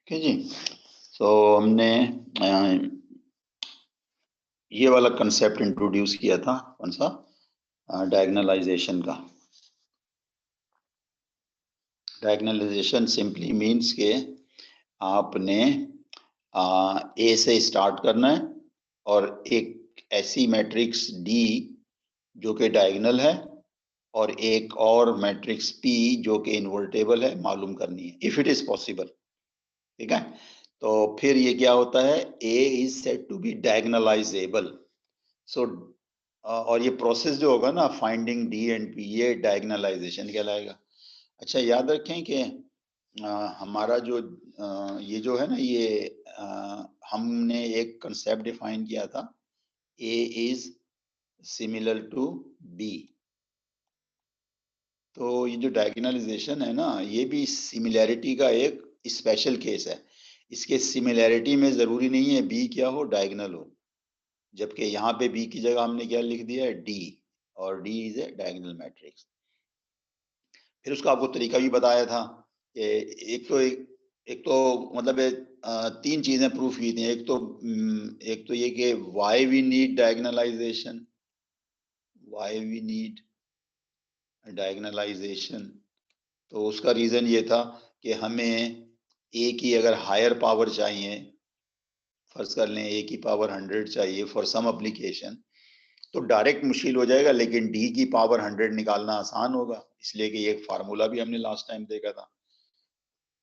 Okay जी। तो हमने ये वाला कंसेप्ट इंट्रोड्यूस किया था, कौन सा, डायगनलाइजेशन का। डायगनलाइजेशन सिंपली मीन्स के आपने ए से स्टार्ट करना है और एक ऐसी मैट्रिक्स डी जो कि डायगनल है और एक और मैट्रिक्स पी जो कि इनवर्टेबल है मालूम करनी है, इफ इट इज पॉसिबल। ठीक है, तो फिर ये क्या होता है, A is said to be diagonalizable. So और ये प्रोसेस जो होगा ना, फाइंडिंग डी एंड पी, ये डायगनलाइजेशन कहलाएगा। अच्छा, याद रखें कि हमारा जो ये जो है ना, ये हमने एक कंसेप्ट डिफाइन किया था, ए इज सिमिलर टू बी। तो ये जो डायगनलाइजेशन है ना, ये भी सिमिलैरिटी का एक स्पेशल केस है। इसके सिमिलैरिटी में जरूरी नहीं है बी क्या हो, डायगनल हो, जबकि यहाँ पे बी की जगह हमने क्या लिख दिया है, डी, और D is a diagonal matrix. फिर उसका आपको तरीका भी बताया था कि एक तो मतलब तीन चीजें प्रूफ की थी। एक तो ये कि why we need diagonalization, why we need diagonalization. तो उसका रीजन ये था कि हमें ए की अगर हायर पावर चाहिए, फर्ज कर लें ए की पावर 100 चाहिए फॉर सम एप्लीकेशन, तो डायरेक्ट मुश्किल हो जाएगा, लेकिन डी की पावर 100 निकालना आसान होगा। इसलिए कि ये फार्मूला भी हमने लास्ट टाइम देखा था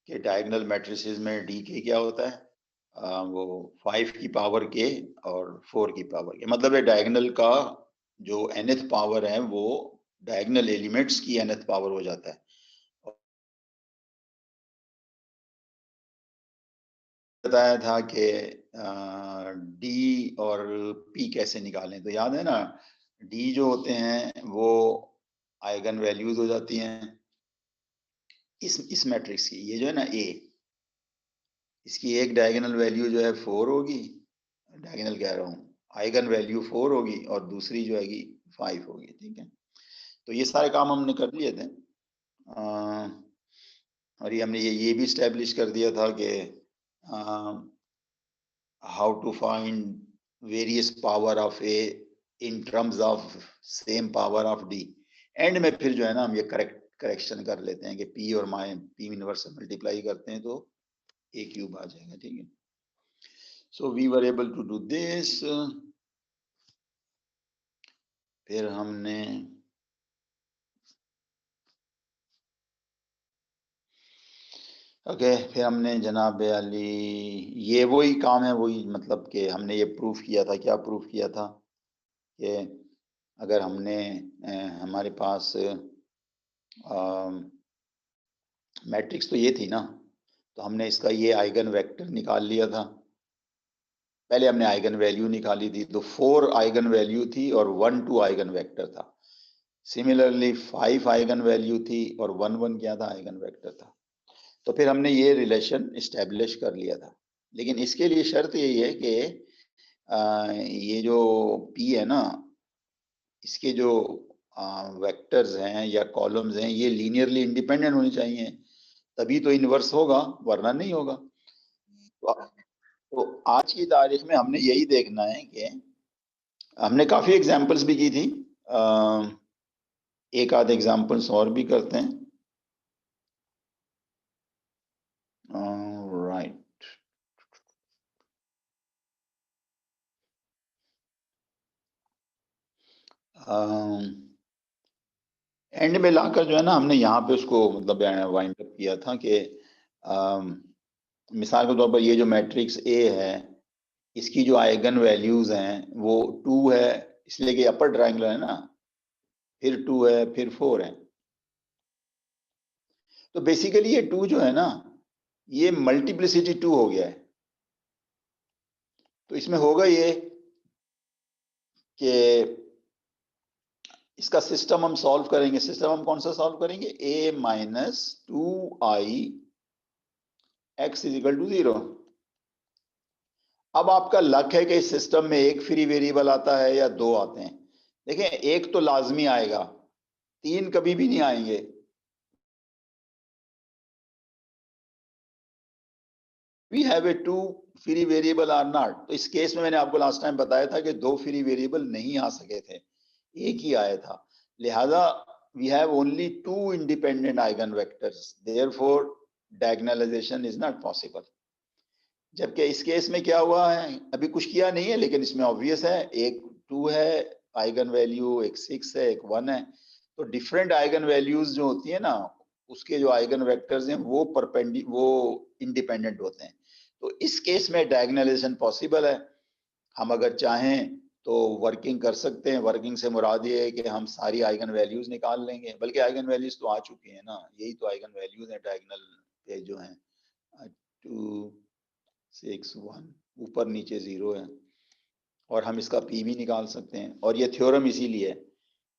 कि डायगोनल मैट्रिसेस में डी के क्या होता है, वो 5 की पावर के और 4 की पावर के, मतलब डायगोनल का जो nth पावर है वो डायगोनल एलिमेंट्स की nth पावर हो जाता है। बताया था कि डी और पी कैसे निकालें, तो याद है ना, डी जो होते हैं वो आइगन वैल्यूज हो जाती हैं इस मैट्रिक्स की। ये जो है ना ए, इसकी एक डायगोनल वैल्यू जो है 4 होगी, डायगोनल कह रहा हूँ, आइगन वैल्यू 4 होगी, और दूसरी जो है 5 होगी। ठीक है, तो ये सारे काम हमने कर लिए थे। और ये हमने ये भी स्टैब्लिश कर दिया था कि how to find various power of A in terms of same power of D। And में फिर जो है ना, हम ये करेक्शन कर लेते हैं कि P और माई P इनवर्स मल्टीप्लाई करते हैं तो A क्यूब आ जाएगा। ठीक है, so we were able to do this. फिर हमने फिर हमने जनाब अली, ये वही काम है, वही मतलब कि हमने ये प्रूफ किया था। क्या प्रूफ किया था कि अगर हमने हमारे पास मैट्रिक्स तो ये थी ना, तो हमने इसका ये आइगन वेक्टर निकाल लिया था। पहले हमने आइगन वैल्यू निकाली थी, तो 4 आइगन वैल्यू थी और 1 2 आइगन वेक्टर था। सिमिलरली 5 आइगन वैल्यू थी और 1 1 क्या था, आइगन वेक्टर था। तो फिर हमने ये रिलेशन इस्टेब्लिश कर लिया था, लेकिन इसके लिए शर्त यही है कि ये जो P है ना, इसके जो वेक्टर्स हैं या कॉलम्स हैं, ये लीनियरली इंडिपेंडेंट होने चाहिए, तभी तो इनवर्स होगा, वरना नहीं होगा। तो आज की तारीख में हमने यही देखना है कि हमने काफी एग्जांपल्स भी की थी, एक आध एग्जांपल्स और भी करते हैं। राइट, एंड में लाकर जो है ना, हमने यहाँ पे उसको मतलब वाइंड अप किया था कि मिसाल के तौर पर ये जो मैट्रिक्स ए है, इसकी जो आइगन वैल्यूज हैं वो 2 है, इसलिए कि अपर ट्रायंगल है ना, फिर 2 है, फिर 4 है। तो बेसिकली ये 2 जो है ना, ये मल्टीप्लिसिटी 2 हो गया है। तो इसमें होगा ये कि इसका सिस्टम हम सॉल्व करेंगे। सिस्टम हम कौन सा सॉल्व करेंगे, a minus 2i x is equal to 0। अब आपका लक है कि इस सिस्टम में एक फ्री वेरिएबल आता है या दो आते हैं। देखें, एक तो लाजमी आएगा, 3 कभी भी नहीं आएंगे। We have a two free variable or not. तो इस केस में मैंने आपको लास्ट टाइम बताया था कि दो फ्री वेरिएबल नहीं आ सके थे, एक ही आया था, लिहाजा we have only two independent eigen vectors, therefore diagonalization is not possible. जबकि इस केस में क्या हुआ है, अभी कुछ किया नहीं है, लेकिन इसमें ऑब्वियस है, एक 2 है आइगन वैल्यू, एक 6 है, एक 1 है, तो डिफरेंट आइगन वैल्यूज जो होती है ना, उसके जो आइगन वेक्टर्स हैं वो इंडिपेंडेंट होते हैं। तो इस केस में डायगोनलाइजेशन पॉसिबल है। हम अगर चाहें तो वर्किंग कर सकते हैं। वर्किंग से मुराद ये है कि हम सारी आइगन वैल्यूज निकाल लेंगे, बल्कि आइगन वैल्यूज तो आ चुकी हैं ना, यही तो आइगन वैल्यूज हैं डायगोनल पे जो हैं, 2 6 1, ऊपर नीचे 0 है, और हम इसका पी भी निकाल सकते हैं। और ये थ्योरम इसीलिए है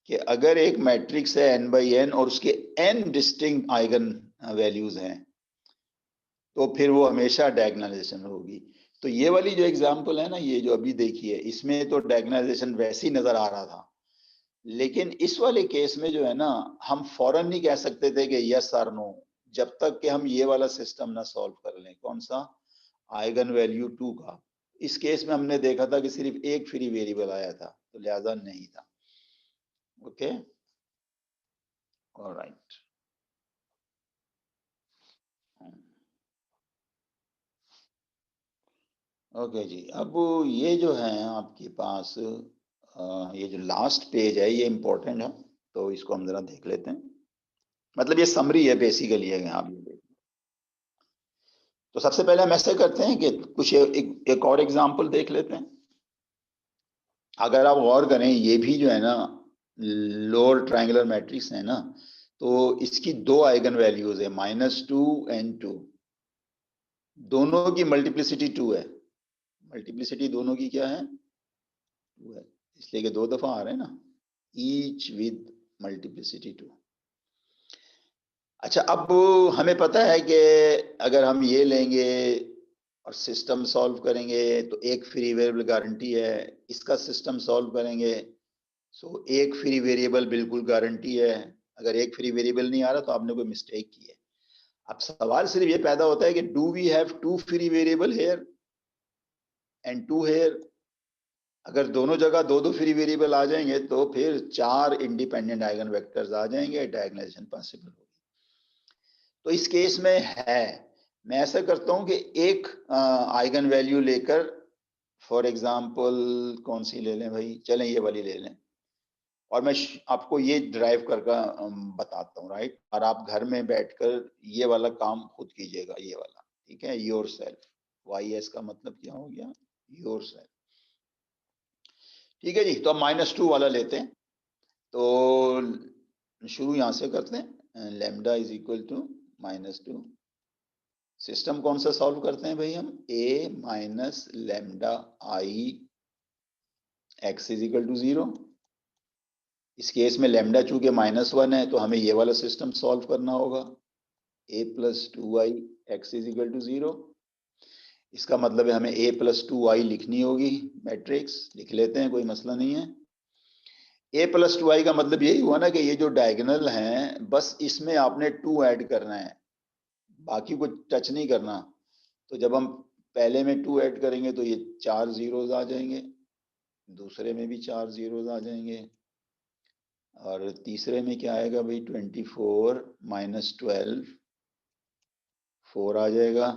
कि अगर एक मैट्रिक्स है n बाई n और उसके n डिस्टिंक्ट आइगन वैल्यूज हैं, तो फिर वो हमेशा डायगोनलाइजेशन होगी। तो ये वाली जो एग्जांपल है ना, ये जो अभी देखी है, इसमें तो डायगोनलाइजेशन वैसे ही नजर आ रहा था, लेकिन इस वाले केस में जो है ना, हम फौरन नहीं कह सकते थे कि यस और नो, जब तक कि हम ये वाला सिस्टम ना सॉल्व कर लें। कौन सा? आइगन वैल्यू 2 का। इस केस में हमने देखा था कि सिर्फ एक फ्री वेरिएबल आया था, तो लिहाजा नहीं था। Okay, alright. ओके जी, अब ये जो है आपके पास ये जो लास्ट पेज है ये इंपॉर्टेंट है, तो इसको हम जरा देख लेते हैं। मतलब ये समरी है बेसिकली, है आप ये देख। तो सबसे पहले हम ऐसे करते हैं कि कुछ एक और एग्जांपल देख लेते हैं। अगर आप गौर करें, ये भी जो है ना लोअर ट्रायंगुलर मैट्रिक्स है ना, तो इसकी दो आइगन वैल्यूज है, -2 and 2। दोनों की मल्टीप्लिसिटी 2 है। मल्टीप्लिसिटी दोनों की क्या है? 2 है, इसलिए कि दो दफा आ रहे हैं ना, ईच विद मल्टीप्लिसिटी 2। अच्छा, अब हमें पता है कि अगर हम ये लेंगे और सिस्टम सॉल्व करेंगे तो एक फ्री वेरिएबल गारंटी है, इसका सिस्टम सॉल्व करेंगे सो एक फ्री वेरिएबल बिल्कुल गारंटी है। अगर एक फ्री वेरिएबल नहीं आ रहा तो आपने कोई मिस्टेक की है। अब सवाल सिर्फ ये पैदा होता है कि do we have two free variable here and two here. अगर दोनों जगह दो दो फ्री वेरिएबल आ जाएंगे तो फिर 4 इंडिपेंडेंट आइगन वेक्टर्स आ जाएंगे, डायगोनलाइजेशन पॉसिबल होगी। तो इस केस में है, मैं ऐसा करता हूं कि एक आइगन वैल्यू लेकर, फॉर एग्जांपल कौन सी ले लें भाई, चलें ये वाली ले लें, और मैं आपको ये ड्राइव करके बताता हूँ, राइट। और आप घर में बैठकर ये वाला काम खुद कीजिएगा, ये वाला, ठीक है। योर सेल्फ, YS का मतलब क्या हो गया? Your self. ठीक है जी, तो हम -2 वाला लेते हैं। तो शुरू यहां से करते हैं, lambda is equal to -2। System कौन सा सॉल्व करते हैं भाई हम? a minus lambda I x is equal to 0। इस केस में लैम्डा चूंकि -1 है तो हमें ये वाला सिस्टम सॉल्व करना होगा, a plus 2i x is equal to 0। इसका मतलब है हमें a प्लस 2i लिखनी होगी, मैट्रिक्स लिख लेते हैं, कोई मसला नहीं है। a प्लस 2i का मतलब यही हुआ ना कि ये जो डायगोनल हैं बस इसमें आपने 2 ऐड करना है, बाकी कुछ टच नहीं करना। तो जब हम पहले में 2 ऐड करेंगे तो ये 4 जीरोज आ जाएंगे, दूसरे में भी 4 जीरोज आ जाएंगे, और तीसरे में क्या आएगा भाई? 24 माइनस 12 4 आ जाएगा,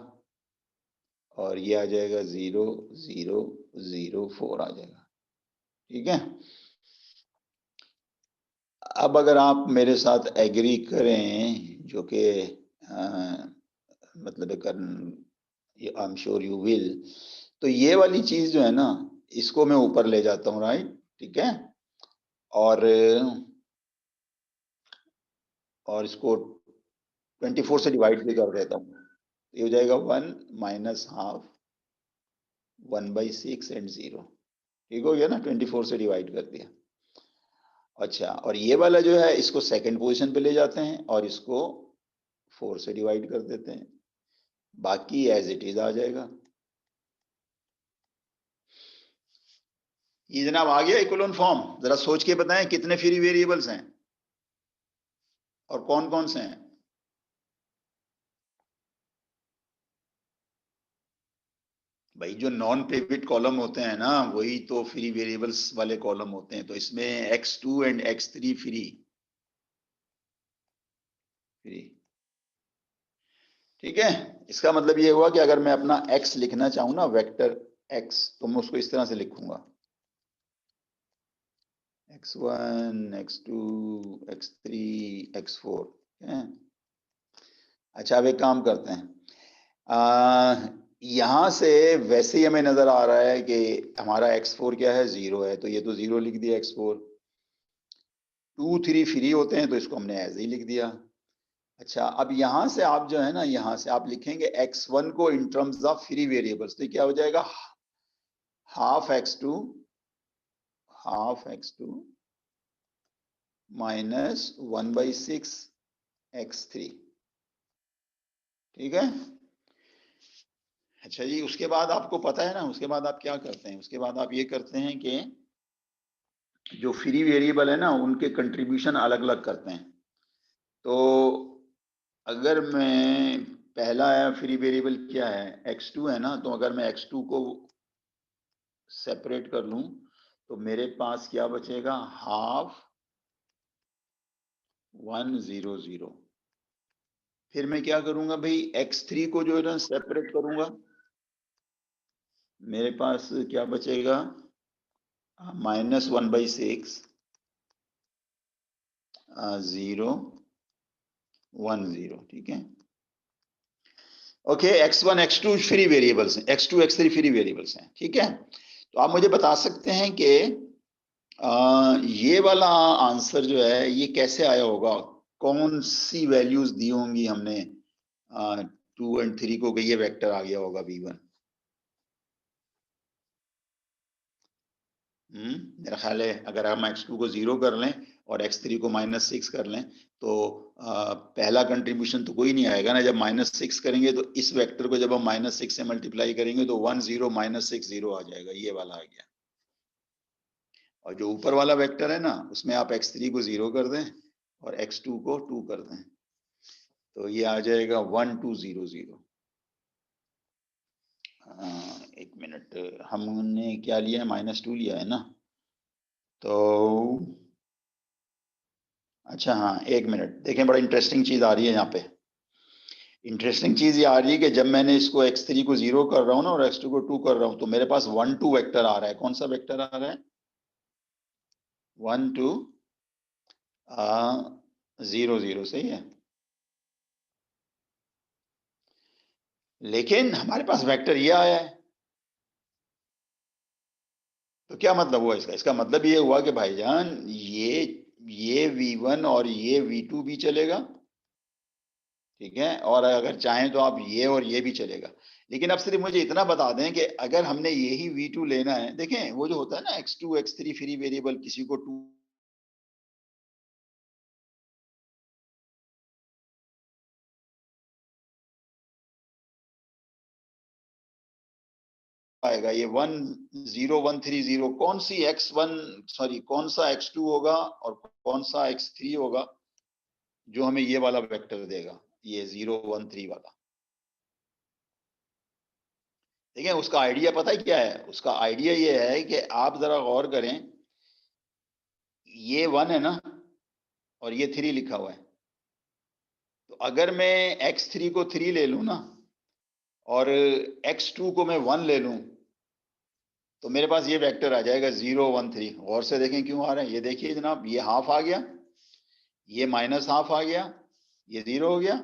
और ये आ जाएगा 0 0 0 4 आ जाएगा, ठीक है। अब अगर आप मेरे साथ एग्री करें, जो कि मतलब I am sure you will, तो ये वाली चीज जो है ना, इसको मैं ऊपर ले जाता हूँ, राइट, ठीक है। और इसको 24 से डिवाइड भी कर देता हूँ, ये हो जाएगा 1 माइनस हाफ 1/6 एंड 0, ठीक हो गया ना, 24 से डिवाइड कर दिया। अच्छा, और ये वाला जो है इसको सेकंड पोजीशन पे ले जाते हैं और इसको 4 से डिवाइड कर देते हैं, बाकी एज इट इज आ जाएगा। ये जनाब आ गया इक्विवेलेंट फॉर्म। जरा सोच के बताएं कितने फ्री वेरिएबल्स हैं और कौन कौन से हैं? भाई जो नॉन पिवट कॉलम होते हैं ना वही तो फ्री वेरिएबल्स वाले कॉलम होते हैं, तो इसमें x2 and x3 free free. ठीक है, इसका मतलब ये हुआ कि अगर मैं अपना x लिखना चाहूं ना, वेक्टर x, तो मैं उसको इस तरह से लिखूंगा x1 x2 x3 x4। अच्छा अब एक काम करते हैं, यहां से वैसे ही हमें नजर आ रहा है कि हमारा x4 क्या है, 0 है, तो ये तो 0 लिख दिया x4। 2 3 फ्री होते हैं तो इसको हमने एज ही लिख दिया। अच्छा अब यहां से आप जो है ना, यहां से आप लिखेंगे x1 को in terms of free variables, तो क्या हो जाएगा, हाफ x2 माइनस 1/6 x3। ठीक है। अच्छा जी, उसके बाद आपको पता है ना, उसके बाद आप क्या करते हैं, उसके बाद आप ये करते हैं कि जो फ्री वेरिएबल है ना उनके कंट्रीब्यूशन अलग अलग करते हैं। तो अगर मैं पहला फ्री वेरिएबल क्या है, x2 है ना, तो अगर मैं x2 को सेपरेट कर लूं तो मेरे पास क्या बचेगा, हाफ 100। फिर मैं क्या करूंगा भाई, x3 को जो है ना सेपरेट करूंगा, मेरे पास क्या बचेगा, -1/6 0 1 0। ठीक है, okay, x1 x2 free variables हैं, x2 x3 फ्री वेरिएबल्स हैं। ठीक है, तो आप मुझे बता सकते हैं कि ये वाला आंसर जो है ये कैसे आया होगा, कौन सी वैल्यूज दी होंगी हमने 2 और 3 को, ये वेक्टर आ गया होगा v1। मेरा ख्याल है अगर हम x2 को 0 कर लें और x3 को -6 कर लें तो पहला कंट्रीब्यूशन तो कोई नहीं आएगा ना, जब -6 करेंगे तो इस वेक्टर को जब हम -6 से मल्टीप्लाई करेंगे तो 1 0 -6 0 आ जाएगा, ये वाला आ गया। और जो ऊपर वाला वेक्टर है ना उसमें आप x3 को 0 कर दें और x2 को 2 कर दें, तो ये आ जाएगा 1 2 0 0। एक मिनट, हमने क्या लिया है, -2 लिया है ना, तो अच्छा हाँ एक मिनट, देखें बड़ा इंटरेस्टिंग चीज आ रही है यहाँ पे। इंटरेस्टिंग चीज ये आ रही है कि जब मैंने इसको x3 को 0 कर रहा हूँ ना और x2 को 2 कर रहा हूँ तो मेरे पास 1 2 वेक्टर आ रहा है। कौन सा वेक्टर आ रहा है, 1 2 0 0, सही है। लेकिन हमारे पास वेक्टर ये आया है, तो क्या मतलब हुआ इसका, इसका मतलब ये हुआ कि भाईजान ये v1 और ये v2 भी चलेगा। ठीक है, और अगर चाहें तो आप ये और ये भी चलेगा। लेकिन अब सिर्फ मुझे इतना बता दें कि अगर हमने यही v2 लेना है, देखें वो जो होता है ना x2 x3 फ्री वेरिएबल, किसी को 2 आएगा, ये 1 0 1 3 0, कौन सी x1 सॉरी कौन सा x2 होगा और कौन सा x3 होगा जो हमें ये वाला वेक्टर देगा, ये 0 1 3 वाला। ठीक है, उसका आइडिया पता है क्या है, उसका आइडिया ये है कि आप जरा गौर करें, ये 1 है ना और ये 3 लिखा हुआ है, तो अगर मैं x3 को 3 ले लूं ना और x2 को मैं 1 ले लूं तो मेरे पास ये वेक्टर आ जाएगा 0 1 3। गौर से देखें क्यों आ रहा है, ये देखिए जनाब, ये हाफ आ गया, ये -हाफ आ गया, ये 0 हो गया,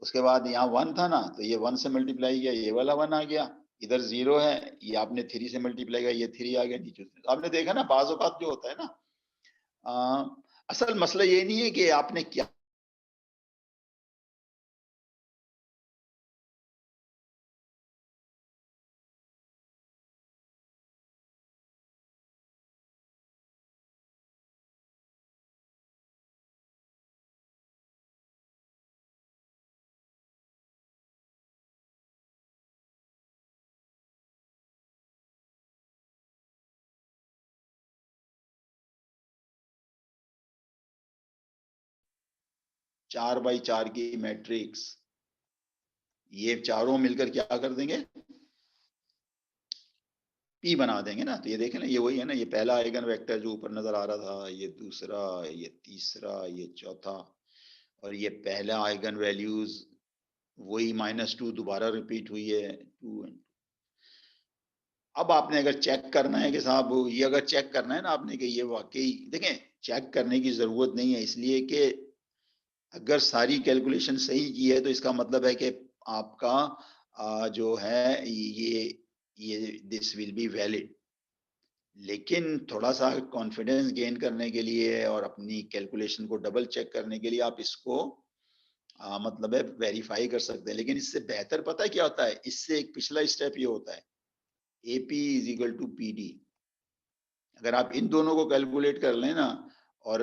उसके बाद यहाँ 1 था ना तो ये 1 से मल्टीप्लाई किया, ये वाला 1 आ गया, इधर 0 है, ये आपने 3 से मल्टीप्लाई किया, ये 3 आ गया नीचे। तो आपने देखा ना बाज़ औक़ात जो होता है ना, आ, असल मसला ये नहीं है कि आपने क्या 4x4 की मैट्रिक्स, ये चारों मिलकर क्या कर देंगे, P बना देंगे ना, तो ये देखें ना, ये वही है ना, ये पहला आइगन वेक्टर जो ऊपर नजर आ रहा था, ये दूसरा, ये तीसरा, ये चौथा, और ये पहला आइगन वैल्यूज वही -2 दोबारा रिपीट हुई है 2 एंड। अब आपने अगर चेक करना है कि साहब ये अगर चेक करना है ना आपने कि ये वाकई, देखें चेक करने की जरूरत नहीं है, इसलिए कि अगर सारी कैलकुलेशन सही की है तो इसका मतलब है कि आपका जो है ये दिस विल बी वैलिड। लेकिन थोड़ा सा कॉन्फिडेंस गेन करने के लिए और अपनी कैलकुलेशन को डबल चेक करने के लिए आप इसको मतलब है वेरीफाई कर सकते हैं। लेकिन इससे बेहतर पता है क्या होता है, इससे एक पिछला स्टेप ये होता है, AP is equal to PD। अगर आप इन दोनों को कैलकुलेट कर लें ना, और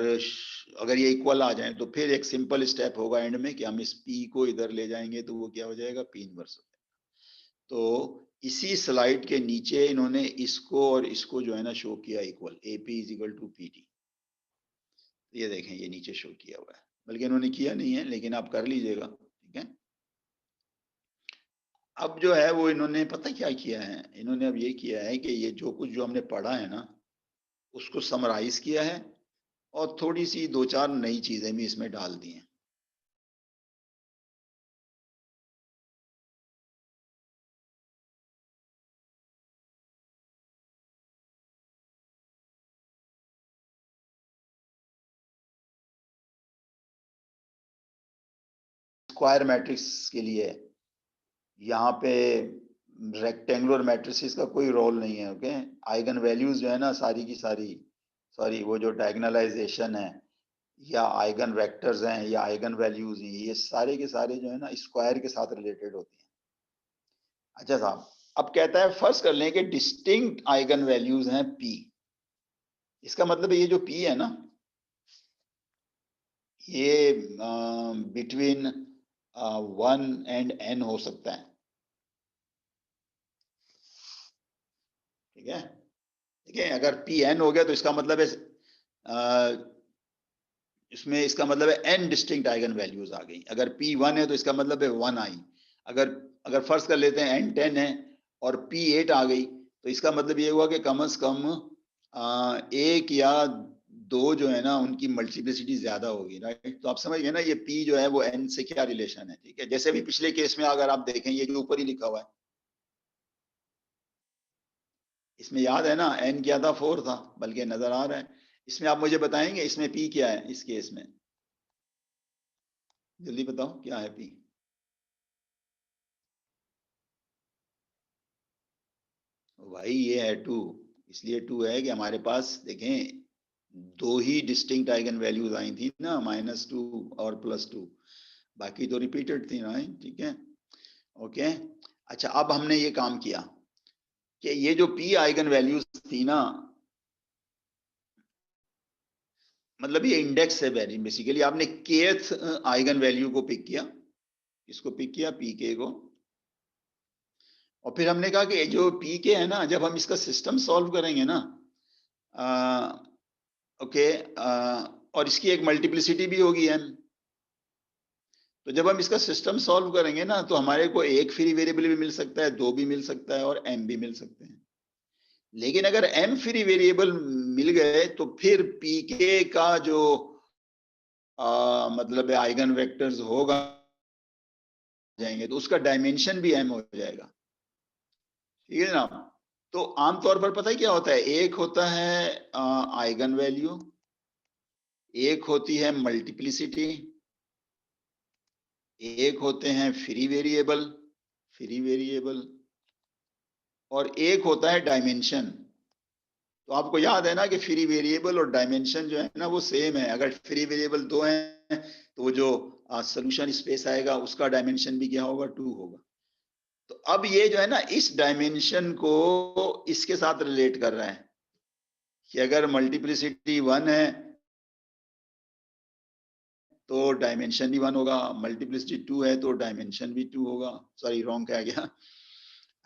अगर ये इक्वल आ जाए तो फिर एक सिंपल स्टेप होगा एंड में कि हम इस P को इधर ले जाएंगे तो वो क्या हो जाएगा, P इनवर्स हो जाएगा। तो इसी स्लाइड के नीचे इन्होंने इसको और इसको जो है ना शो किया equal, AP is equal to PD। ये देखें ये नीचे शो किया हुआ है, बल्कि इन्होंने किया नहीं है लेकिन आप कर लीजिएगा, ठीक है। अब जो है वो इन्होंने पता क्या किया है, इन्होंने अब ये किया है कि ये जो कुछ जो हमने पढ़ा है ना उसको समराइज किया है और थोड़ी सी 2-4 नई चीजें भी इसमें डाल दी हैं। स्क्वायर मैट्रिक्स के लिए यहाँ पे रेक्टेंगुलर मैट्रिसेस का कोई रोल नहीं है, ओके। आइगन वैल्यूज जो है ना सारी की सारी, सॉरी वो जो डायगोनलाइजेशन है या आइगन वेक्टर्स हैं या आइगन वैल्यूज हैं, ये सारे के सारे जो है ना स्क्वायर के साथ रिलेटेड होती हैं। अच्छा साहब, अब कहता है फर्स्ट कर लें कि डिस्टिंक्ट आइगन वैल्यूज हैं P। इसका मतलब ये जो P है ना, ये बिटवीन 1 एंड n हो सकता है, ठीक है। ठीक है, अगर Pn हो गया तो इसका मतलब है इसमें इसका मतलब है n डिस्टिंक्ट आइगन वैल्यूज आ गई। अगर P1 है तो इसका मतलब है 1 आई। अगर अगर फर्स्ट कर लेते हैं n 10 है और P8 आ गई तो इसका मतलब ये हुआ कि कम से कम एक या दो जो है ना उनकी मल्टीप्लिसिटी ज्यादा होगी, राइट। तो आप समझ गए ना ये P जो है वो n से क्या रिलेशन है, ठीक है। जैसे अभी पिछले केस में अगर आप देखें ये जो ऊपर ही लिखा हुआ है, इसमें याद है ना n क्या था, 4 था, बल्कि नजर आ रहा है। इसमें आप मुझे बताएंगे इसमें P क्या है इस केस में, जल्दी बताओ क्या है P। भाई ये है 2, इसलिए 2 है कि हमारे पास देखें दो ही डिस्टिंक्ट आइगन वैल्यूज आई थी ना, -2 और +2, बाकी तो रिपीटेड थी ना, ठीक है, ओके। अच्छा, अब हमने ये काम किया कि ये जो P आइगन वैल्यूज थी ना, मतलब ये इंडेक्स है बेसिकली, आपने kth आइगन वैल्यू को पिक किया, इसको पिक किया Pk को, और फिर हमने कहा कि जो Pk है ना, जब हम इसका सिस्टम सॉल्व करेंगे ना, ओके, और इसकी एक मल्टीप्लिसिटी भी होगी m। तो जब हम इसका सिस्टम सॉल्व करेंगे ना तो हमारे को एक फ्री वेरिएबल भी मिल सकता है, दो भी मिल सकता है और m भी मिल सकते हैं। लेकिन अगर m फ्री वेरिएबल मिल गए तो फिर pk का जो मतलब है आइगन वेक्टर्स होगा जाएंगे तो उसका डायमेंशन भी m हो जाएगा, ठीक है ना। तो आमतौर पर पता है क्या होता है, एक होता है आइगन वैल्यू, एक होती है मल्टीप्लिसिटी, एक होते हैं फ्री वेरिएबल, फ्री वेरिएबल, और एक होता है डायमेंशन। तो आपको याद है ना कि फ्री वेरिएबल और डायमेंशन जो है ना वो सेम है। अगर फ्री वेरिएबल 2 हैं तो वो जो सोल्यूशन स्पेस आएगा उसका डायमेंशन भी क्या होगा, 2 होगा। तो अब ये जो है ना इस डायमेंशन को इसके साथ रिलेट कर रहा है कि अगर मल्टीप्लिसिटी 1 है तो डायमेंशन भी 1 होगा, मल्टीप्लिसिटी 2 है तो डायमेंशन भी 2 होगा। सॉरी रॉन्ग कह गया,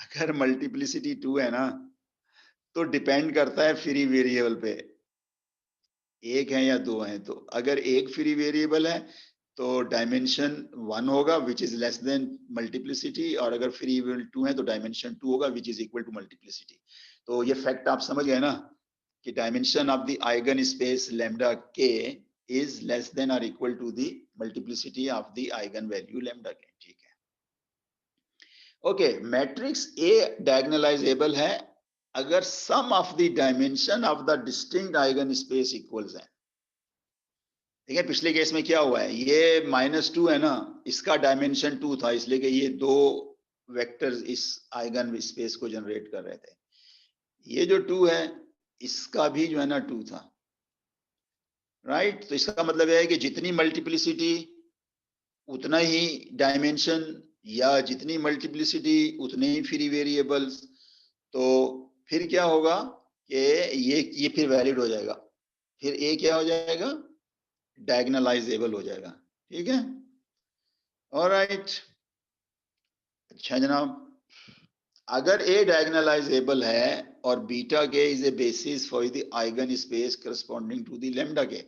अगर मल्टीप्लिसिटी 2 है ना तो डिपेंड करता है फ्री वेरिएबल पे, एक है या दो है। तो अगर एक फ्री वेरिएबल है तो डायमेंशन 1 होगा which is less then multiplicity, और अगर फ्री वेरिएबल 2 है तो डायमेंशन 2 होगा which is equal to multiplicity. तो ये फैक्ट आप समझ गए ना कि dimension of the eigen space lambda k is less than और equal to the multiplicity of the eigen value lambda k. ठीक है, ओके। मैट्रिक्स ए डायगोनलाइजेबल है अगर sum of the dimension of the distinct eigen space equals है। ठीक है, पिछले case में क्या हुआ है, ये -2 है ना, इसका डायमेंशन 2 था, इसलिए कि ये दो वेक्टर्स इस आइगन स्पेस को जनरेट कर रहे थे। ये जो 2 है इसका भी जो है ना 2 था, राइट। तो इसका मतलब है कि जितनी मल्टीप्लिसिटी उतना ही डायमेंशन, या जितनी मल्टीप्लिसिटी उतने ही फ्री वेरिएबल्स। तो फिर क्या होगा कि ये फिर वैलिड हो जाएगा, फिर ए क्या हो जाएगा, डायगोनलाइजेबल हो जाएगा। ठीक है, ऑलराइट। अच्छा जनाब, अगर ए डायगोनलाइजेबल है और beta K is a basis for the eigen space corresponding to the lambda K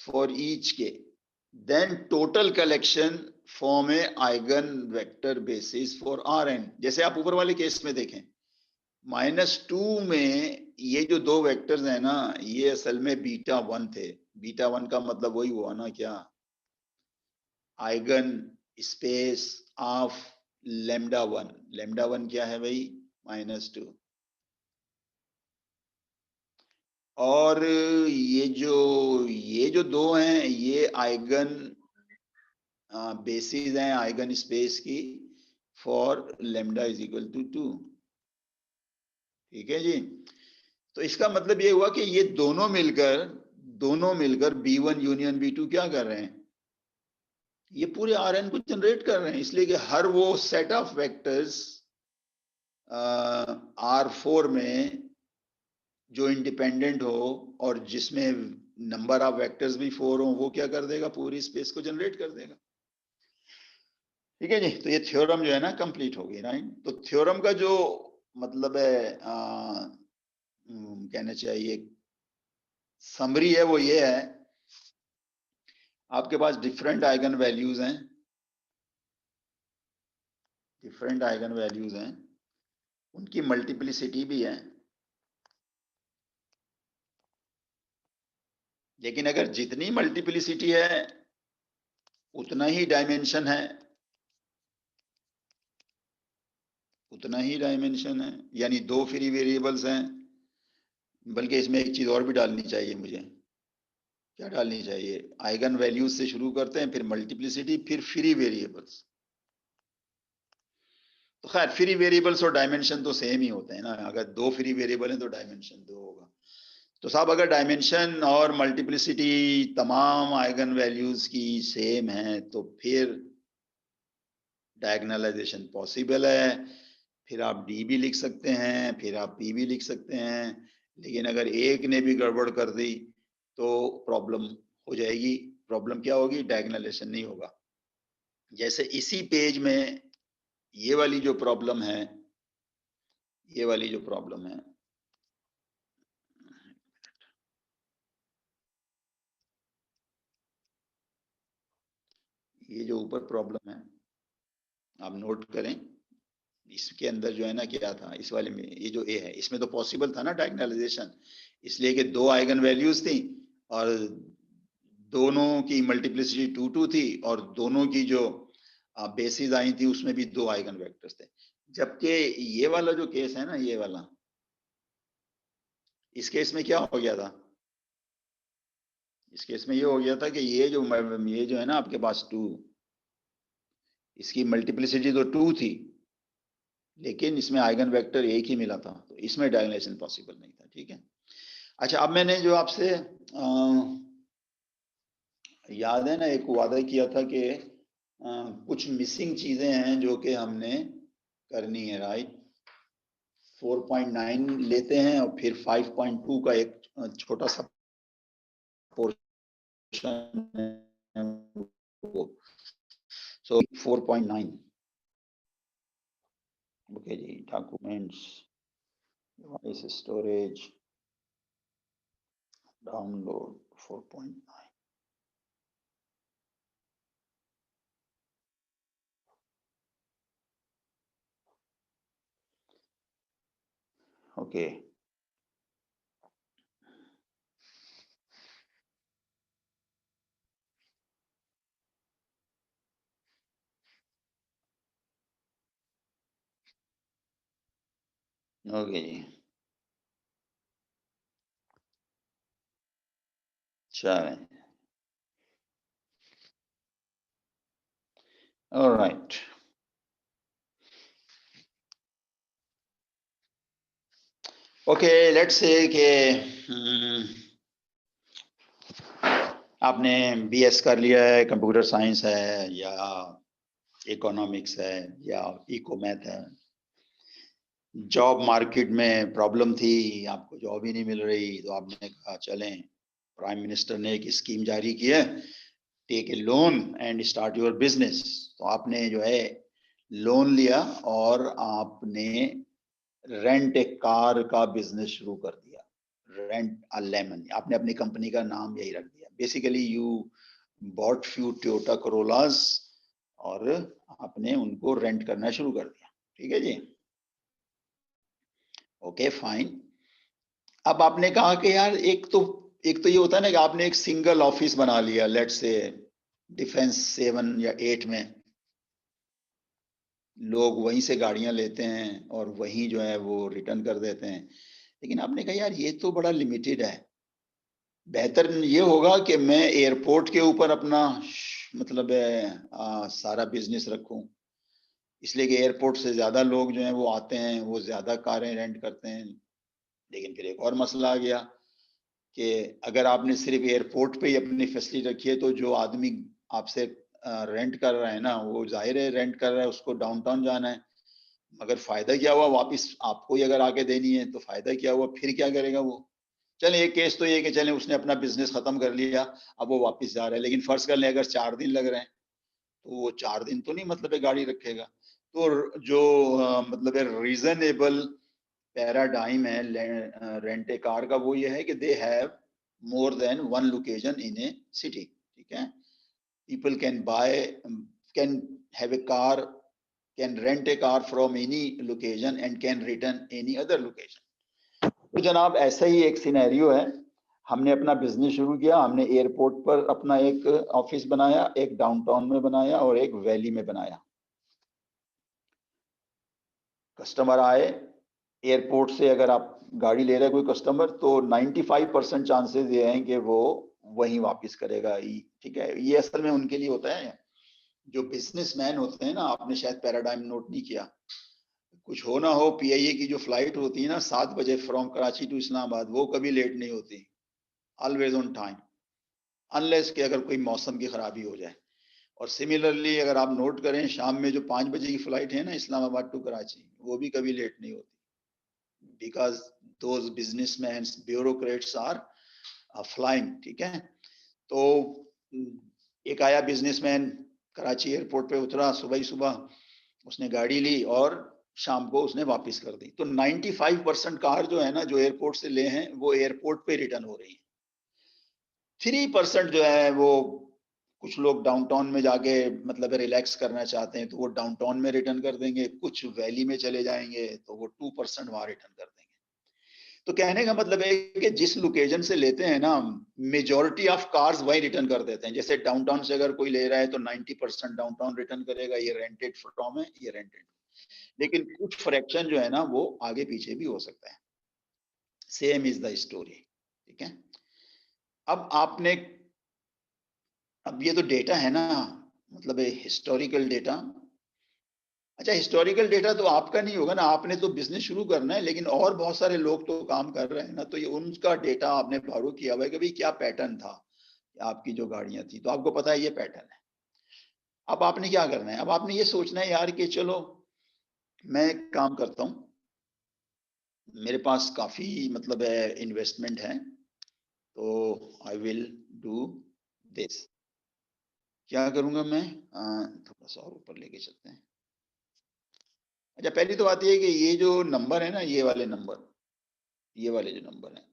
for each K, then total collection form a eigen vector basis for Rn। जैसे आप ऊपर वाले केस में देखें, -2 में ये जो दो वेक्टर्स हैं ना, ये असल में बीटा 1 थे। बीटा 1 का मतलब वही हुआ ना, क्या, eigen space of lambda 1। Lambda 1 क्या है भाई, -2। और ये जो दो हैं ये आइगन बेसिस हैं आइगन स्पेस की for lambda is equal to 2। ठीक है जी, तो इसका मतलब ये हुआ कि ये दोनों मिलकर B1 यूनियन B2 क्या कर रहे हैं, ये पूरे Rn को जनरेट कर रहे हैं। इसलिए कि हर वो सेट ऑफ वेक्टर्स R4 में जो इंडिपेंडेंट हो और जिसमें नंबर ऑफ वेक्टर्स भी 4 हो, वो क्या कर देगा, पूरी स्पेस को जनरेट कर देगा। ठीक है जी, तो ये थ्योरम जो है ना कंप्लीट हो गई, राइट। तो थ्योरम का जो मतलब है कहना चाहिए समरी है, वो ये है, आपके पास डिफरेंट आइगन वैल्यूज हैं, उनकी मल्टीप्लिसिटी भी है, लेकिन अगर जितनी मल्टीप्लिसिटी है उतना ही डायमेंशन है, यानी दो फ्री वेरिएबल्स हैं। बल्कि इसमें एक चीज और भी डालनी चाहिए मुझे, क्या डालनी चाहिए, आइगन वैल्यूज से शुरू करते हैं, फिर मल्टीप्लिसिटी, फिर फ्री वेरिएबल्स। तो खैर फ्री वेरिएबल्स और डायमेंशन तो सेम ही होते हैं ना, अगर दो फ्री वेरिएबल हैं तो डायमेंशन 2 होगा। तो साहब अगर डायमेंशन और मल्टीप्लिसिटी तमाम आइगन वैल्यूज की सेम है तो फिर डायगोनलाइजेशन पॉसिबल है, फिर आप डी भी लिख सकते हैं, फिर आप पी भी लिख सकते हैं। लेकिन अगर एक ने भी गड़बड़ कर दी तो प्रॉब्लम हो जाएगी। प्रॉब्लम क्या होगी, डायगोनलाइजेशन नहीं होगा। जैसे इसी पेज में ये वाली जो प्रॉब्लम है, ये जो ऊपर प्रॉब्लम है आप नोट करें, इसके अंदर जो है ना क्या था, इस वाले में ये जो ए है इसमें तो पॉसिबल था ना डायगोनलाइजेशन, इसलिए कि दो आइगन वैल्यूज थी और दोनों की मल्टीप्लिसिटी 2 थी और दोनों की जो बेसिस आई थी उसमें भी दो आइगन वेक्टर्स थे। जबकि ये वाला जो केस है ना, ये वाला, इस केस में क्या हो गया था, इस केस में ये हो गया था कि ये जो है ना आपके पास 2, इसकी मल्टीप्लिसिटी तो 2 थी लेकिन इसमें आइगन वेक्टर एक ही मिला था, तो इसमें डायगोनलाइजेशन पॉसिबल नहीं था। ठीक है, अच्छा अब मैंने जो आपसे याद है ना एक वादा किया था कि कुछ मिसिंग चीजें हैं जो कि हमने करनी है, राइट। 4.9 लेते हैं और फिर 5.2 का एक छोटा सा पोर्शन, सो 4.9, ओके जी, documents, device storage, download 4.9। Okay okay जी, चलें, ऑलराइट। ओके, लेट्स से कि आपने बीएस कर लिया है, कंप्यूटर साइंस है या इकोनॉमिक्स है या इको मैथ है, जॉब मार्केट में प्रॉब्लम थी, आपको जॉब ही नहीं मिल रही, तो आपने कहा चलें, प्राइम मिनिस्टर ने एक स्कीम जारी की है, take a loan and start your business. तो आपने जो है लोन लिया और आपने रेंट ए कार का बिजनेस शुरू कर दिया, रेंट अ लेमन। आपने अपनी कंपनी का नाम यही रख दिया। Basically you bought few Toyota Corollas और आपने उनको रेंट करना शुरू कर दिया। ठीक है जी, ओके फाइन। अब आपने कहा कि यार एक तो ये होता है ना कि आपने एक सिंगल ऑफिस बना लिया, लेट्स से डिफेंस 7 या 8 में, लोग वहीं से गाड़ियां लेते हैं और वहीं जो है वो रिटर्न कर देते हैं। लेकिन आपने कहा यार ये तो बड़ा लिमिटेड है, बेहतर ये होगा कि मैं एयरपोर्ट के ऊपर अपना मतलब सारा बिजनेस रखूं, इसलिए कि एयरपोर्ट से ज्यादा लोग जो हैं वो आते हैं, वो ज्यादा कारें रेंट करते हैं। लेकिन फिर एक और मसला आ गया कि अगर आपने सिर्फ एयरपोर्ट पे ही अपनी फैसिलिटी रखी है, तो जो आदमी आपसे रेंट कर रहा है ना, वो जाहिर है रेंट कर रहा है, उसको डाउनटाउन जाना है, मगर फायदा क्या हुआ, वापस आपको ही अगर आके देनी है तो फायदा क्या हुआ, फिर क्या करेगा वो। चले एक केस तो ये कि चले उसने अपना बिजनेस खत्म कर लिया, अब वो वापस जा रहा है, लेकिन फर्ज कर ले अगर 4 दिन लग रहे हैं, तो वो 4 दिन तो नहीं मतलब है गाड़ी रखेगा। तो जो मतलब है रीजनेबल पैराडाइम है रेंट ए कार का, वो ये है कि they have more than one location in A city. ठीक है, people can buy, can have a car, can rent a car from any location and can return any other location। तो जनाब ऐसा ही एक सिनेरियो है, हमने अपना बिजनेस शुरू किया, हमने एयरपोर्ट पर अपना एक ऑफिस बनाया, एक डाउनटाउन में बनाया और एक वैली में बनाया। कस्टमर आए एयरपोर्ट से, अगर आप गाड़ी ले रहे हैं कोई कस्टमर, तो 95% चांसेस ये हैं कि वो वहीं वापस करेगा ही। ठीक है, ये असल में उनके लिए होता है, जो बिजनेसमैन होते हैं ना, आपने शायद पैराडाइम नोट नहीं किया, कुछ हो ना हो, पीआईए की जो फ्लाइट होती है ना 7 बजे फ्रॉम कराची टू इस्लामाबाद, वो कभी लेट नहीं होती, ऑलवेज ऑन टाइम, अनलेस कि अगर कोई मौसम की खराबी हो जाए। और सिमिलरली अगर आप नोट करें, शाम में जो 5 बजे की फ्लाइट है ना इस्लामाबाद टू कराची, वो भी कभी लेट नहीं होती, because those businessman bureaucrats are flying. ठीक है, तो एक आया बिजनेसमैन, कराची एयरपोर्ट पे उतरा सुबह ही सुबह, उसने गाड़ी ली और शाम को उसने वापस कर दी। तो 95% कार जो है ना, जो एयरपोर्ट से ले हैं, वो एयरपोर्ट पे रिटर्न हो रही है। 3% जो है वो कुछ लोग डाउनटाउन में जाके मतलब रिलैक्स करना चाहते हैं, तो वो डाउनटाउन में रिटर्न कर देंगे, कुछ वैली में चले जाएंगे तो वो 2% वहां रिटर्न कर देंगे। तो कहने का मतलब है कि जिस लोकेशन से लेते हैं ना, मेजोरिटी ऑफ कार्स वही रिटर्न कर देते हैं। जैसे डाउनटाउन से अगर कोई ले रहा है तो 90% डाउनटाउन रिटर्न करेगा, ये रेंटेड फ्रॉम है, ये रेंटेड। लेकिन कुछ फ्रैक्शन जो है ना वो आगे पीछे भी हो सकता है। Same is the story. ठीक है, अब आपने, अब ये तो डेटा है ना, मतलब हिस्टोरिकल डेटा। अच्छा, हिस्टोरिकल डेटा तो आपका नहीं होगा ना, आपने तो बिजनेस शुरू करना है, लेकिन और बहुत सारे लोग तो काम कर रहे हैं ना, तो ये उनका डेटा आपने बारो किया हुआ है कि भाई क्या पैटर्न था आपकी जो गाड़ियां थी, तो आपको पता है ये पैटर्न है। अब आपने क्या करना है, अब आपने ये सोचना है यार कि चलो मैं एक काम करता हूँ, मेरे पास काफी मतलब है इन्वेस्टमेंट है, तो आई विल डू दिस। क्या करूंगा मैं, थोड़ा सा और ऊपर लेके चलते हैं। अच्छा, पहली तो बात ये है कि ये जो नंबर है ना, ये वाले नंबर, ये वाले जो नंबर है,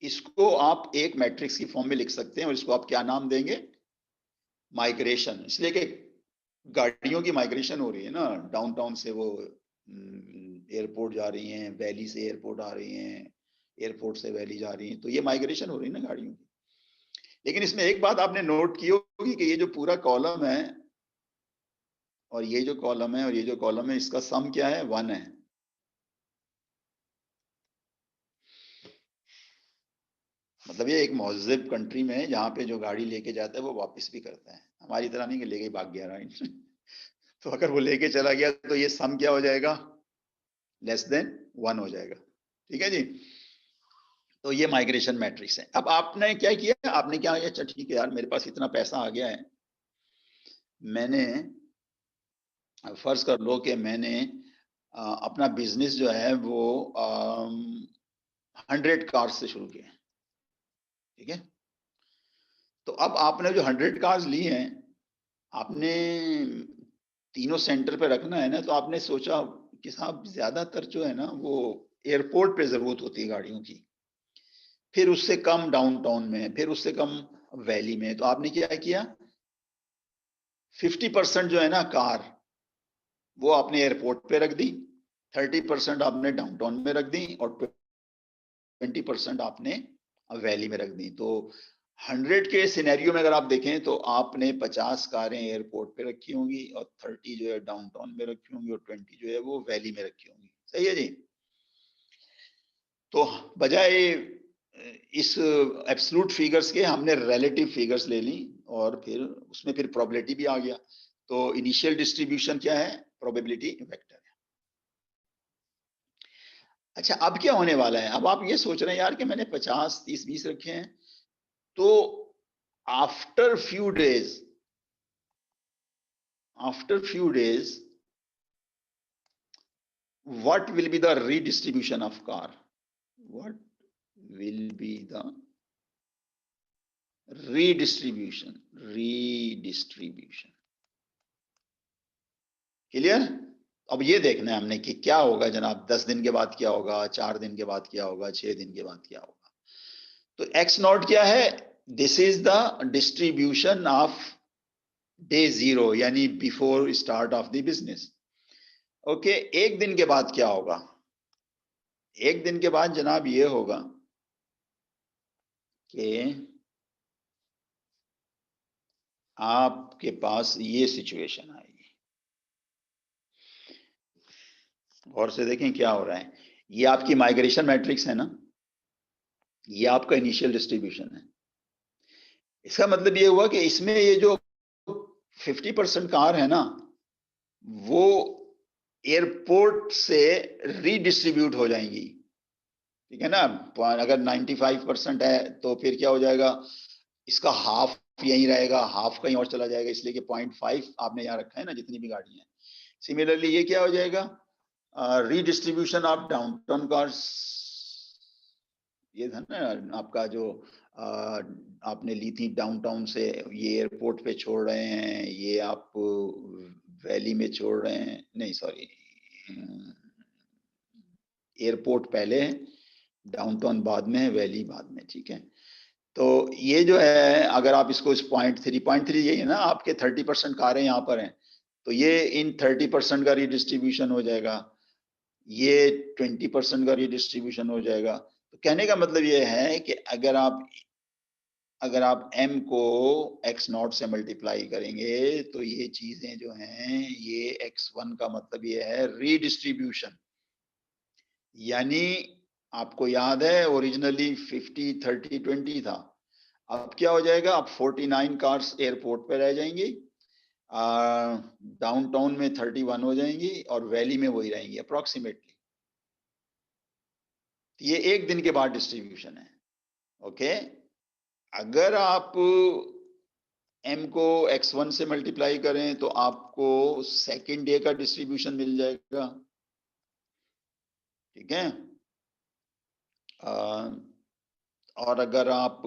इसको आप एक मैट्रिक्स की फॉर्म में लिख सकते हैं और इसको आप क्या नाम देंगे, माइग्रेशन। इसलिए कि गाड़ियों की माइग्रेशन हो रही है ना डाउनटाउन से, वो एयरपोर्ट जा रही हैं, वैली से एयरपोर्ट आ रही हैं, एयरपोर्ट से वैली जा रही हैं, तो ये माइग्रेशन हो रही है ना गाड़ियों की। लेकिन इसमें एक बात आपने नोट की होगी कि ये जो पूरा कॉलम है और ये जो कॉलम है और ये जो कॉलम है, इसका सम क्या है? 1 है। मतलब ये एक महज़िब कंट्री में है जहाँ पे जो गाड़ी लेके जाता है वो वापस भी करता है। हमारी तरह नहीं कि लेके भाग गया, राइट? तो अगर वो लेके चला गया तो ये सम क्या हो जाएगा? लेस देन 1 हो जाएगा। ठीक है जी? तो ये माइग्रेशन मैट्रिक्स है। अब आपने क्या किया? आपने क्या किया? अच्छा ठीक है यार, मेरे पास इतना पैसा आ गया है, मैंने फर्ज कर लो कि मैंने अपना बिजनेस जो है वो 100 कार्स से शुरू किया। ठीक है, तो अब आपने जो 100 कार्स ली हैं, आपने तीनों सेंटर पे रखना है ना, तो आपने सोचा कि साहब ज्यादातर जो है ना वो एयरपोर्ट पे जरूरत होती है गाड़ियों की, फिर उससे कम डाउनटाउन में, फिर उससे कम वैली में। तो आपने क्या किया? 50% जो है ना कार, वो आपने एयरपोर्ट पे रख दी, 30% आपने डाउनटाउन में रख दी और 20% आपने वैली में रख दी। तो 100 के सिनेरियो में अगर आप देखें तो आपने 50 कारें एयरपोर्ट पे रखी होंगी और 30 जो है डाउनटाउन में रखी होंगी और 20 जो है वो वैली में रखी होंगी। सही है जी? तो बजाय इस एब्सोल्यूट फिगर्स के हमने रिलेटिव फिगर्स ले ली और फिर उसमें फिर प्रोबेबिलिटी भी आ गया। तो इनिशियल डिस्ट्रीब्यूशन क्या है? प्रोबेबिलिटी वेक्टर है। अच्छा, अब क्या होने वाला है? अब आप ये सोच रहे हैं यार कि मैंने 50, 30, 20 रखे हैं, तो after few days what will be the redistribution of car? What will be the redistribution? Clear? अब ये देखना है हमने कि क्या होगा जनाब, 10 दिन के बाद क्या होगा, 4 दिन के बाद क्या होगा, 6 दिन के बाद क्या होगा। तो एक्स नॉट क्या है? This is the distribution of day 0, यानी before start of the business. Okay, एक दिन के बाद क्या होगा? एक दिन के बाद जनाब ये होगा कि आपके पास ये सिचुएशन आएगी। गौर से देखें क्या हो रहा है। ये आपकी माइग्रेशन मैट्रिक्स है ना, ये आपका इनिशियल डिस्ट्रीब्यूशन है। इसका मतलब ये हुआ कि इसमें ये जो 50% कार है ना, वो एयरपोर्ट से रीडिस्ट्रीब्यूट हो जाएंगी। ठीक है ना? अगर 95% है तो फिर क्या हो जाएगा? इसका हाफ यहीं रहेगा, हाफ कहीं और चला जाएगा, इसलिए कि 0.5 आपने यहाँ रखा है ना जितनी भी गाड़ी है। सिमिलरली ये क्या हो जाएगा? रीडिस्ट्रीब्यूशन ऑफ डाउनटाउन कार्स, ये था ना आपका जो आपने ली थी डाउनटाउन से, ये एयरपोर्ट पे छोड़ रहे हैं, ये आप वैली में छोड़ रहे हैं, नहीं सॉरी, एयरपोर्ट पहले है, डाउनटाउन बाद में है, वैली बाद में। ठीक है, तो ये जो है अगर आप इसको इस 0.3 यही है ना, आपके 30% कारें यहाँ पर हैं, तो ये इन 30% का रीडिस्ट्रीब्यूशन हो जाएगा, ये 20% का रीडिस्ट्रीब्यूशन हो जाएगा। तो कहने का मतलब ये है कि अगर आप m को x0 से मल्टीप्लाई करेंगे तो ये चीजें जो हैं, ये x1 का मतलब ये है रीडिस्ट्रीब्यूशन। यानी आपको याद है ओरिजिनली 50, 30, 20 था, अब क्या हो जाएगा? अब 49 कार्स एयरपोर्ट पे रह जाएंगी, डाउनटाउन में 31 हो जाएंगी और वैली में वही रहेंगी अप्रोक्सीमेटली। ये एक दिन के बाद डिस्ट्रीब्यूशन है। ओके, अगर आप m को x1 से मल्टीप्लाई करें तो आपको सेकेंड डे का डिस्ट्रीब्यूशन मिल जाएगा। ठीक है, और अगर आप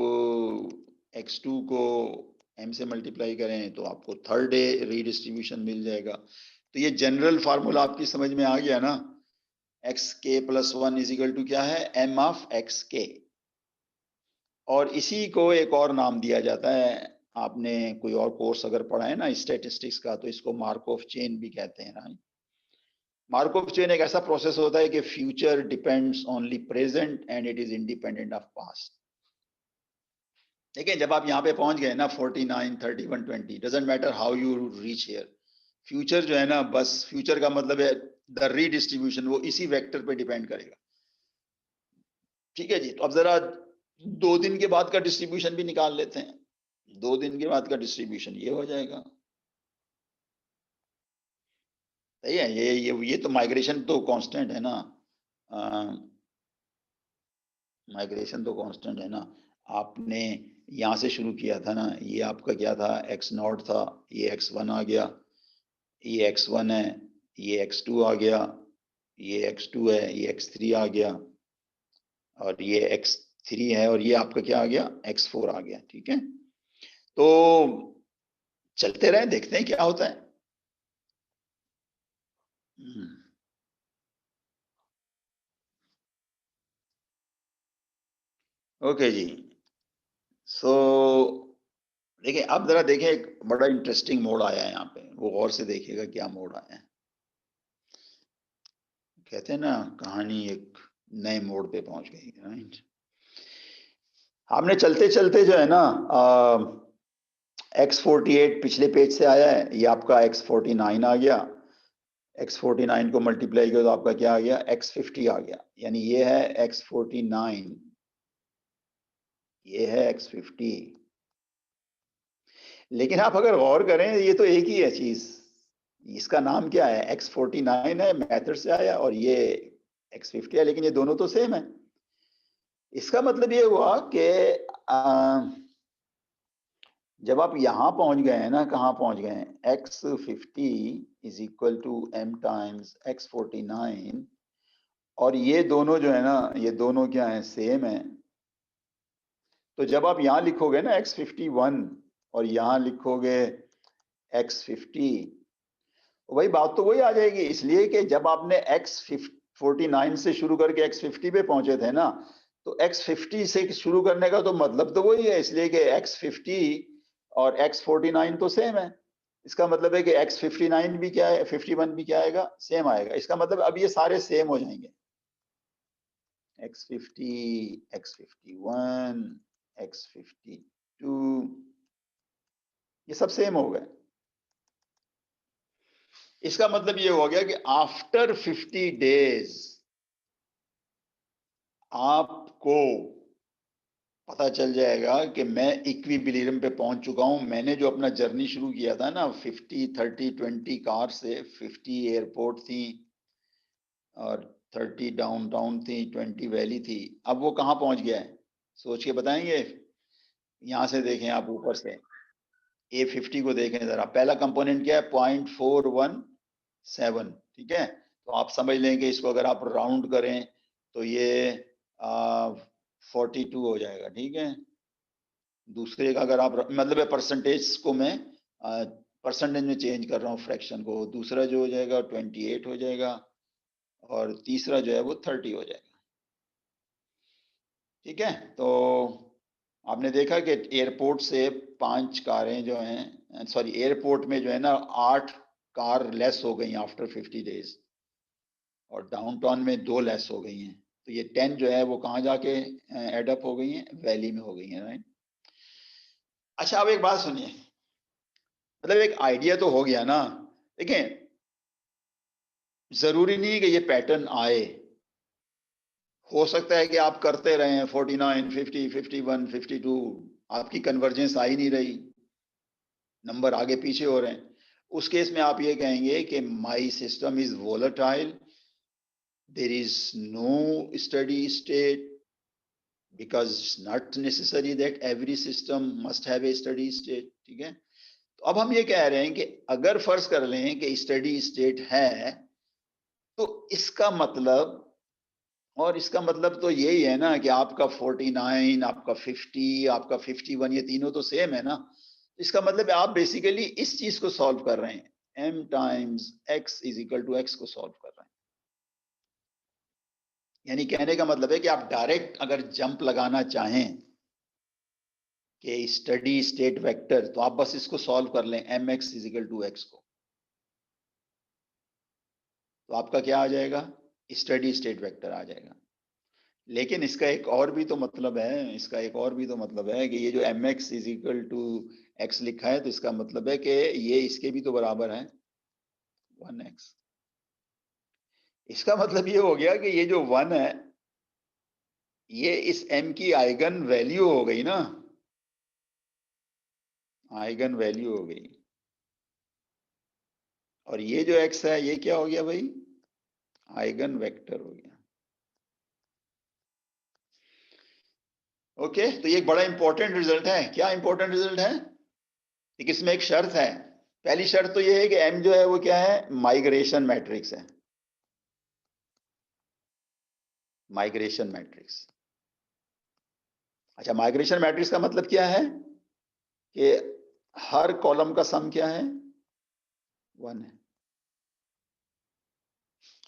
x2 को m से मल्टीप्लाई करें तो आपको थर्ड डे रीडिस्ट्रीब्यूशन मिल जाएगा। तो ये जनरल फार्मूला आपकी समझ में आ गया ना? xk + 1 इजिकल टू क्या है? m of xk। और इसी को एक और नाम दिया जाता है, आपने कोई और कोर्स अगर पढ़ा है ना स्टैटिस्टिक्स का, तो इसको मार्कोव चेन भी कहते हैं ना। मार्कोव चेन एक ऐसा प्रोसेस होता है कि future depends only present and it is independent of past. देखिए जब आप यहाँ पे पहुंच गए ना 49, 31, 20, doesn't matter how you reach here, future जो है ना, बस फ्यूचर का मतलब है द रीडिस्ट्रीब्यूशन, वो इसी वेक्टर पे डिपेंड करेगा। ठीक है जी, तो अब जरा 2 दिन के बाद का डिस्ट्रीब्यूशन भी निकाल लेते हैं। 2 दिन के बाद का डिस्ट्रीब्यूशन ये हो जाएगा। सही है, ये तो माइग्रेशन तो कांस्टेंट है ना, माइग्रेशन तो कांस्टेंट है ना। आपने यहाँ से शुरू किया था ना, ये आपका क्या था, x नॉट था, ये x1 आ गया, ये x1 है, ये x2 आ गया, ये x2 है, ये x3 आ गया, और ये x3 है, और ये आपका क्या आ गया, x4 आ गया। ठीक है, तो चलते रहे, देखते हैं क्या होता है। ओके जी, सो देखिए अब जरा देखें, एक बड़ा इंटरेस्टिंग मोड आया है यहाँ पे, वो गौर से देखिएगा क्या मोड आया है। कहते हैं ना कहानी एक नए मोड पे पहुंच गई, राइट। हमने चलते चलते जो है ना x48 पिछले पेज से आया है, ये आपका x49 आ गया, x49 को मल्टीप्लाई किया तो आपका क्या आ गया, x50 आ गया, यानी ये है x49, ये है x50। लेकिन आप अगर गौर करें, ये तो एक ही है चीज, इसका नाम क्या है, x49 है, मेथड से आया, और ये x50 है, लेकिन ये दोनों तो सेम है। इसका मतलब ये हुआ कि जब आप यहां पहुंच गए हैं ना, कहां पहुंच गए हैं, x50 is equal to m times x49, और ये दोनों जो है ना, ये दोनों क्या है, सेम है। तो जब आप यहां लिखोगे ना x51 और यहां लिखोगे x50, वही बात तो वही आ जाएगी, इसलिए कि जब आपने x49 से शुरू करके x50 पे पहुंचे थे ना, तो x50 से शुरू करने का तो मतलब तो वही है, इसलिए कि x50 और x49 तो सेम है। इसका मतलब है कि x59 भी क्या है, 51 भी क्या आएगा, सेम आएगा। इसका मतलब अब ये सारे सेम हो जाएंगे, x50, x51, x52, ये सब सेम हो गए। इसका मतलब ये हो गया कि आफ्टर 50 डेज आपको पता चल जाएगा कि मैं इक्विलिब्रियम पे पहुंच चुका हूं। मैंने जो अपना जर्नी शुरू किया था ना 50, 30, 20 कार से, 50 एयरपोर्ट थी और 30 डाउनटाउन थी, 20 वैली थी, अब वो कहां पहुंच गया है, सोच के बताएंगे। यहां से देखें आप ऊपर से, A50 को देखें जरा, पहला कंपोनेंट क्या है, 0.417, ठीक है। तो आप समझ लेंगे इसको अगर आप राउंड करें तो ये 42 हो जाएगा, ठीक है। दूसरे का अगर आप मतलब परसेंटेज को मैं परसेंटेज में चेंज कर रहा हूँ, फ्रैक्शन को, दूसरा जो हो जाएगा 28 हो जाएगा, और तीसरा जो है वो 30 हो जाएगा। ठीक है, तो आपने देखा कि एयरपोर्ट से 5 कारें जो हैं, सॉरी एयरपोर्ट में जो है ना 8 कार लेस हो गई आफ्टर 50 डेज, और डाउनटाउन में 2 लेस हो गई हैं। तो ये 10 जो है वो कहाँ जाके एडअप हो गई हैं, वैली में हो गई हैं, राइट। अच्छा अब एक बात सुनिए, मतलब एक आइडिया तो हो गया ना। देखें जरूरी नहीं कि ये पैटर्न आए, हो सकता है कि आप करते रहे 49, 50, 51, 52, आपकी कन्वर्जेंस आ ही नहीं रही, नंबर आगे पीछे हो रहे हैं। उस केस में आप ये कहेंगे कि my system is volatile, there is no steady state, because it's not necessary that every system must have a steady state. ठीक है, तो अब हम ये कह रहे हैं कि अगर फर्ज कर लें कि स्टडी स्टेट है, तो इसका मतलब, और इसका मतलब तो यही है ना कि आपका 49, आपका 50, आपका 51, ये तीनों तो सेम है ना। इसका मतलब है आप बेसिकली इस चीज को सॉल्व कर रहे हैं, m times x is equal to x को सॉल्व कर रहे हैं। यानी कहने का मतलब है कि आप डायरेक्ट अगर जंप लगाना चाहें कि स्टडी स्टेट वेक्टर, तो आप बस इसको सॉल्व कर लें mx is equal to x को। तो आपका क्या आ जाएगा, स्टडी स्टेट वेक्टर आ जाएगा। लेकिन इसका एक और भी तो मतलब है, इसका एक और भी तो मतलब है कि ये जो mx is equal to x लिखा है, तो इसका मतलब है कि ये इसके भी तो बराबर है 1x। इसका मतलब ये हो गया कि ये जो 1 है ये इस m की आइगन वैल्यू हो गई ना, आइगन वैल्यू हो गई। और ये जो x है ये क्या हो गया भाई, आइगन वेक्टर हो गया। ओके, तो ये एक बड़ा इंपॉर्टेंट रिजल्ट है। क्या इंपॉर्टेंट रिजल्ट है, कि इसमें एक शर्त है। पहली शर्त तो ये है कि m जो है वो क्या है, माइग्रेशन मैट्रिक्स है, माइग्रेशन मैट्रिक्स। अच्छा, माइग्रेशन मैट्रिक्स का मतलब क्या है कि हर कॉलम का सम क्या है, 1 है।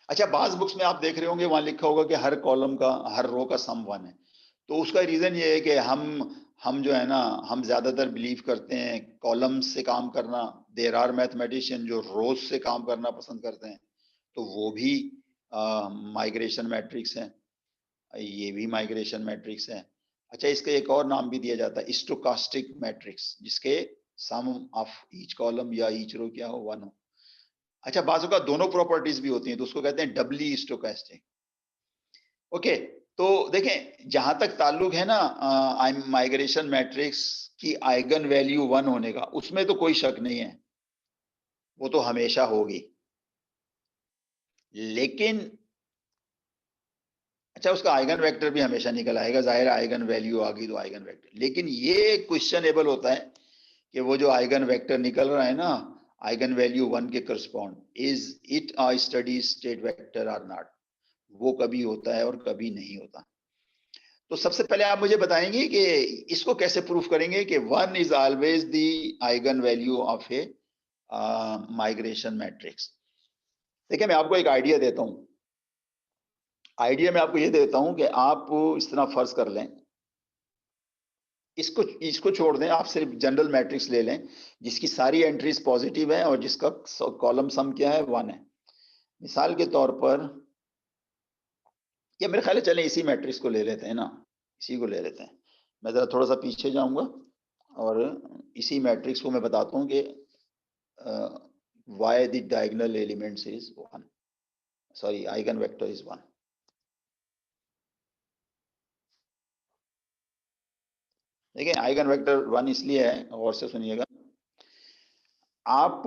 अच्छा, बाज बुक्स में आप देख रहे होंगे वहां लिखा होगा कि हर कॉलम का, हर रो का सम 1 है। तो उसका रीजन ये है कि हम जो है ना, हम ज्यादातर बिलीव करते हैं कॉलम से काम करना। देयर आर मैथमेटिशियन जो रोज से काम करना पसंद करते हैं, तो वो भी माइग्रेशन मैट्रिक्स है, ये भी माइग्रेशन मैट्रिक्स है। अच्छा, इसका एक और नाम भी दिया जाता है स्टोकास्टिक मैट्रिक्स, जिसके सम ऑफ ईच कॉलम या ईच रो क्या हो, 1 हो। अच्छा, बाजू का दोनों प्रॉपर्टीज भी होती हैं, तो उसको कहते हैं डबली स्टोकास्टिक। ओके, तो देखें जहां तक ताल्लुक है ना माइग्रेशन मैट्रिक्स की आइगन वैल्यू 1 होने का, उसमें तो कोई शक नहीं है, वो तो हमेशा होगी। लेकिन अच्छा, उसका आइगन वेक्टर भी हमेशा निकल आएगा, जाहिर आइगन वैल्यू आ गई तो आइगन वेक्टर। लेकिन ये क्वेश्चनेबल होता है कि वो जो आइगन वेक्टर निकल रहा है ना, आइगन वैल्यू 1 के correspond, is it a study state vector और नॉट, वो कभी होता है और कभी नहीं होता। तो सबसे पहले आप मुझे बताएंगे कि इसको कैसे प्रूफ करेंगे कि 1 is always the eigen value of A migration matrix. देखिए, मैं आपको एक आइडिया देता हूं। आइडिया मैं आपको ये देता हूं कि आप इस तरह फर्ज कर लें, इसको इसको छोड़ दें, आप सिर्फ जनरल मैट्रिक्स ले लें जिसकी सारी एंट्रीज पॉजिटिव है और जिसका कॉलम सम क्या है, 1 है। मिसाल के तौर पर, या मेरे ख्याल है चलें इसी मैट्रिक्स को ले लेते हैं ना, इसी को ले लेते हैं। मैं जरा थोड़ा सा पीछे जाऊंगा और इसी मैट्रिक्स को मैं बताता हूं कि why the diagonal elements is 1, sorry eigen vector is 1। देखिए, आइगन वेक्टर 1 इसलिए है, और से सुनिएगा आप।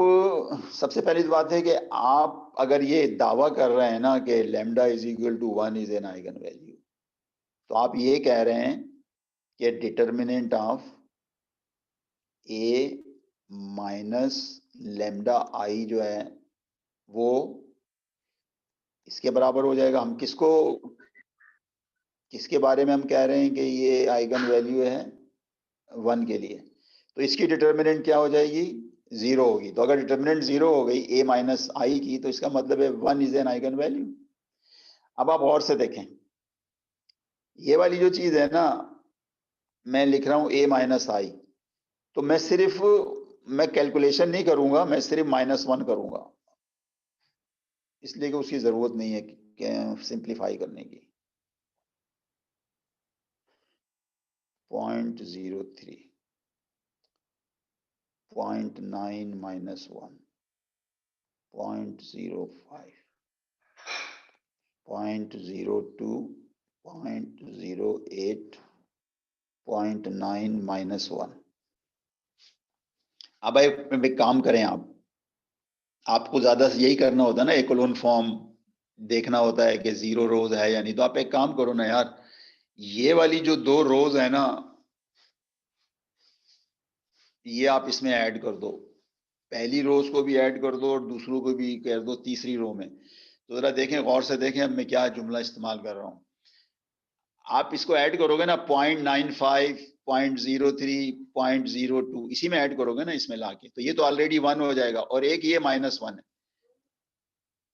सबसे पहली बात है कि आप अगर ये दावा कर रहे हैं ना कि lambda is equal to 1 is an eigen value, तो आप ये कह रहे हैं कि determinant of A minus lambda I जो है वो इसके बराबर हो जाएगा। हम किसको, किसके बारे में हम कह रहे हैं कि ये आइगन वैल्यू है, 1 के लिए। तो इसकी डिटर्मिनेंट क्या हो जाएगी, 0 होगी। तो अगर डिटर्मिनेंट 0 हो गई ए माइनस आई की, तो इसका मतलब है 1 इज एन आइगन वैल्यू। अब आप और से देखें, ये वाली जो चीज है ना, मैं लिख रहा हूं ए माइनस आई, तो मैं सिर्फ, मैं कैलकुलेशन नहीं करूंगा, मैं सिर्फ -1 करूंगा, इसलिए कि उसकी जरूरत नहीं है सिंप्लीफाई करने की। 0.03, 0.9 माइनस 1, 0.05, 0.02, 0.08, 0.9 माइनस 1। अब एक काम करें, आपको ज्यादा से यही करना होता है ना, एकोलोन फॉर्म देखना होता है कि 0 रोज है या नहीं। तो आप एक काम करो ना यार, ये वाली जो 2 रोज है ना, ये आप इसमें ऐड कर दो, पहली रोज को भी ऐड कर दो और दूसरों को भी कर दो तीसरी रो में। तो जरा देखें, गौर से देखें अब मैं क्या जुमला इस्तेमाल कर रहा हूं। आप इसको ऐड करोगे ना, 0.95, 0.03, 0.02, इसी में ऐड करोगे ना इसमें लाके, तो ये तो ऑलरेडी 1 हो जाएगा, और एक ये -1 है।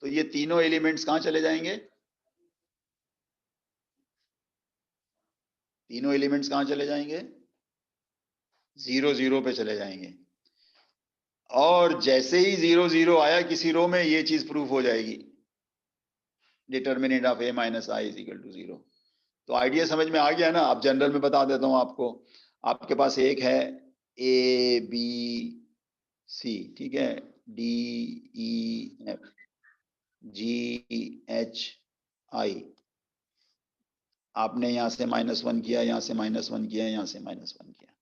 तो ये तीनों एलिमेंट्स कहां चले जाएंगे, तीनों एलिमेंट्स कहां चले जाएंगे, 0 0 पे चले जाएंगे। और जैसे ही 0 0 आया किसी रो में, ये चीज प्रूफ हो जाएगी। Determinant of a minus I is equal to 0। तो आइडिया समझ में आ गया ना। अब जनरल में बता देता हूं आपको। आपके पास एक है ए बी सी, ठीक है, D E F G H I. आपने यहां से -1 किया, यहां से -1 किया, यहां से -1 किया,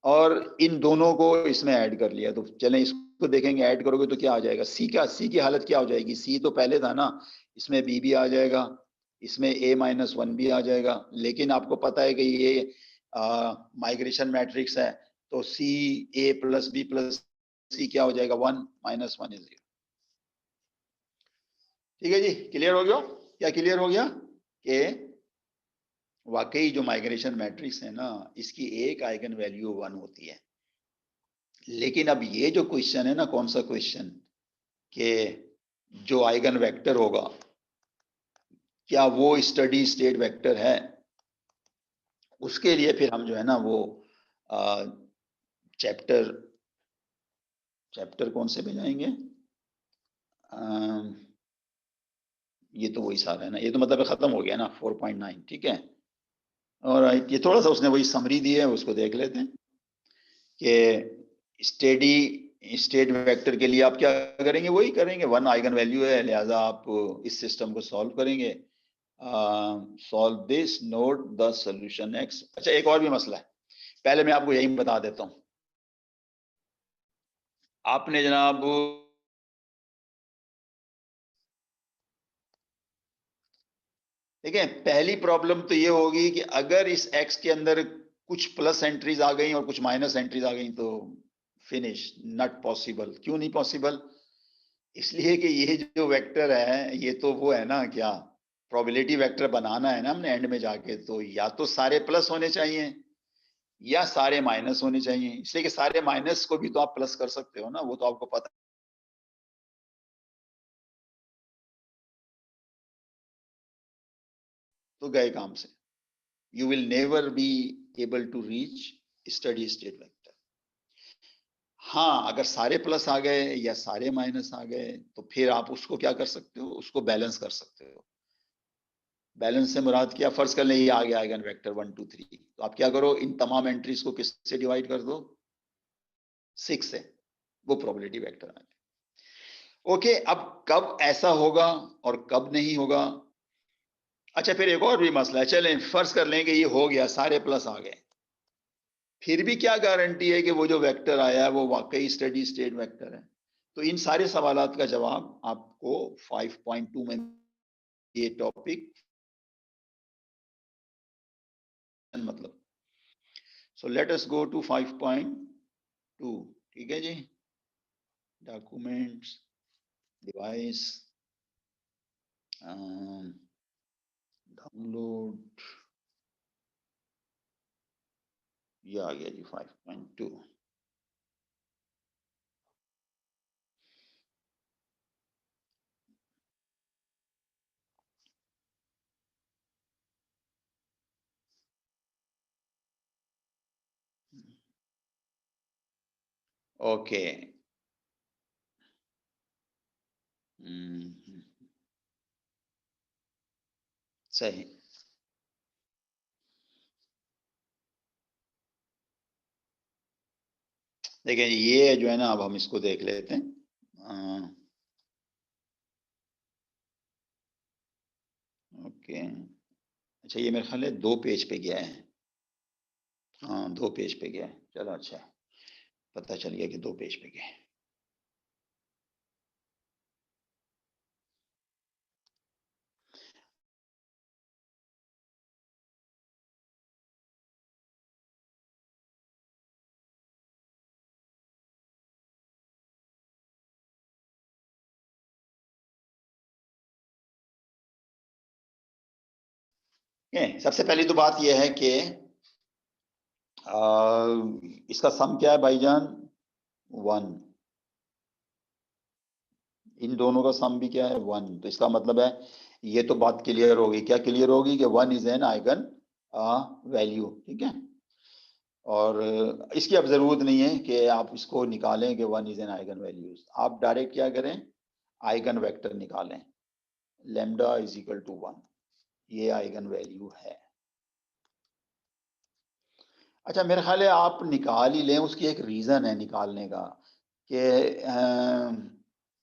और इन दोनों को इसमें ऐड कर लिया। तो चलें इसको देखेंगे, ऐड करोगे तो क्या आ जाएगा। सी की हालत क्या हो जाएगी। सी तो पहले था ना, इसमें बी भी आ जाएगा, इसमें a-1 भी आ जाएगा। लेकिन आपको पता है कि ये माइग्रेशन मैट्रिक्स है, तो सी a प्लस बी प्लस सी क्या हो जाएगा, 1 -1 इज 0। ठीक है जी, क्लियर हो गया। क्या क्लियर हो गया कि वाकई जो माइग्रेशन मैट्रिक्स है ना, इसकी एक आइगन वैल्यू 1 होती है। लेकिन अब ये जो क्वेश्चन है ना, कौन सा क्वेश्चन, कि जो आइगन वेक्टर होगा क्या वो स्टडी स्टेट वेक्टर है, उसके लिए फिर हम जो है ना वो चैप्टर कौन से पे जाएंगे। ये तो वही सारा है ना, ये तो मतलब खत्म हो गया ना 4.9, ठीक है। और ये थोड़ा सा उसने वही समरी दी है, उसको देख लेते हैं कि स्टेडी स्टेट वेक्टर के लिए आप क्या करेंगे, वही करेंगे। 1 आइगन वैल्यू है, लिहाजा आप इस सिस्टम को सॉल्व करेंगे। Solve this, note the solution x. अच्छा, एक और भी मसला है, पहले मैं आपको यही बता देता हूं। आपने जनाब देखिए, पहली प्रॉब्लम तो ये होगी कि अगर इस एक्स के अंदर कुछ प्लस एंट्रीज आ गई और कुछ माइनस एंट्रीज आ गई तो फिनिश, नॉट पॉसिबल। क्यों नहीं पॉसिबल? इसलिए कि ये जो वेक्टर है, ये तो वो है ना, क्या प्रोबेबिलिटी वेक्टर बनाना है ना हमने एंड में जाके, तो या तो सारे प्लस होने चाहिए या सारे माइनस होने चाहिए। इसलिए कि सारे माइनस को भी तो आप प्लस कर सकते हो ना, वो तो आपको पता। तो गए काम से। You will never be able to reach steady state vector. हाँ, अगर सारे प्लस आ गए या सारे माइनस आ गए तो फिर आप उसको क्या कर सकते हो, उसको बैलेंस कर सकते हो। बैलेंस से मुराद क्या, फर्ज कर ले ये आ गया आइगन वेक्टर 1 2 3, तो आप क्या करो, इन तमाम एंट्रीज को किससे डिवाइड कर दो, 6 से, वो प्रोबेबिलिटी वेक्टर आ गया। ओके, अब कब ऐसा होगा और कब नहीं होगा। अच्छा, फिर एक और भी मसला है। चलें फर्ज कर लें कि ये हो गया, सारे प्लस आ गए, फिर भी क्या गारंटी है कि वो जो वेक्टर आया है वो वाकई स्टडी स्टेट वेक्टर है। तो इन सारे सवालात का जवाब आपको 5.2 में ये टॉपिक मतलब। So let us go to 5.2। ठीक है जी, डॉक्यूमेंट्स, डिवाइस, डाउनलोड, ये आ गया जी 5.2। ओके, सही। देखिए ये जो है ना, अब हम इसको देख लेते हैं। ओके, अच्छा ये मेरे ख्याल है 2 पेज पे गया है। हाँ 2 पेज पे गया है, चलो अच्छा है, पता चल गया कि 2 पेज पे गया है। सबसे पहली तो बात यह है कि इसका सम क्या है भाईजान, 1। इन दोनों का सम भी क्या है, 1। तो इसका मतलब है ये तो बात क्लियर होगी। क्या क्लियर होगी कि 1 इज एन आइगन वैल्यू, ठीक है। और इसकी अब जरूरत नहीं है कि आप इसको निकालें कि 1 इज एन आइगन वैल्यूज। आप डायरेक्ट क्या करें, आइगन वेक्टर निकालें। लैम्डा इज इक्वल टू 1, ये आइगन वैल्यू है। अच्छा, मेरा ख्याल है आप निकाल ही लें, उसकी एक रीज़न है निकालने का कि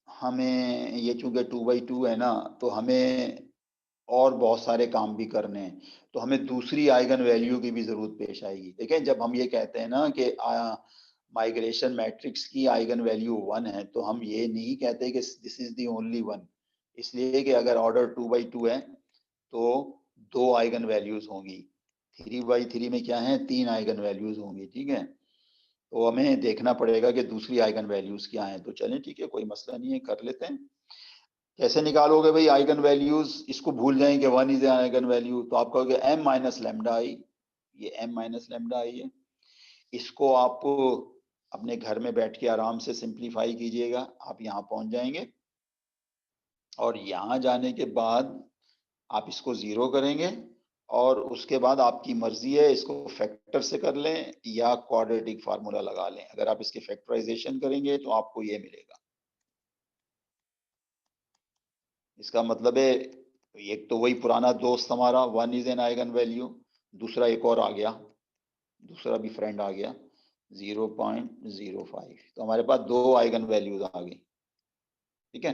हमें ये चूँकि 2/2 है ना, तो हमें और बहुत सारे काम भी करने हैं, तो हमें दूसरी आइगन वैल्यू की भी ज़रूरत पेश आएगी। देखें, जब हम ये कहते हैं ना कि माइग्रेशन मैट्रिक्स की आइगन वैल्यू 1 है, तो हम ये नहीं कहते कि this is the only one. इसलिए कि अगर ऑर्डर 2/2 है, तो 2 आइगन वैल्यूज़ होंगी। 3/3 में क्या है, 3 आइगन वैल्यूज़ होंगी, ठीक है? तो हमें देखना पड़ेगा कि दूसरी आइगन वैल्यूज़ क्या हैं। तो चलें, ठीक है, कोई मसला नहीं है, कर लेते हैं। कैसे निकालोगे भाई आइगन वैल्यूज? इसको भूल जाएं कि 1 इज आइगन वैल्यू, तो आप कहोगे m माइनस लैम्डा आई, ये m माइनस लैम्डा आई है। इसको आप अपने घर में बैठ के आराम से सिंप्लीफाई कीजिएगा, आप यहाँ पहुंच जाएंगे और यहाँ जाने के बाद आप इसको जीरो करेंगे और उसके बाद आपकी मर्जी है, इसको फैक्टर से कर लें या क्वाड्रेटिक फार्मूला लगा लें। अगर आप इसके फैक्टराइजेशन करेंगे तो आपको ये मिलेगा। इसका मतलब है एक तो वही पुराना दोस्त हमारा 1 इज एन आइगन वैल्यू, दूसरा एक और आ गया, दूसरा भी फ्रेंड आ गया 0.05, तो हमारे पास 2 आइगन वैल्यूज आ गई, ठीक है।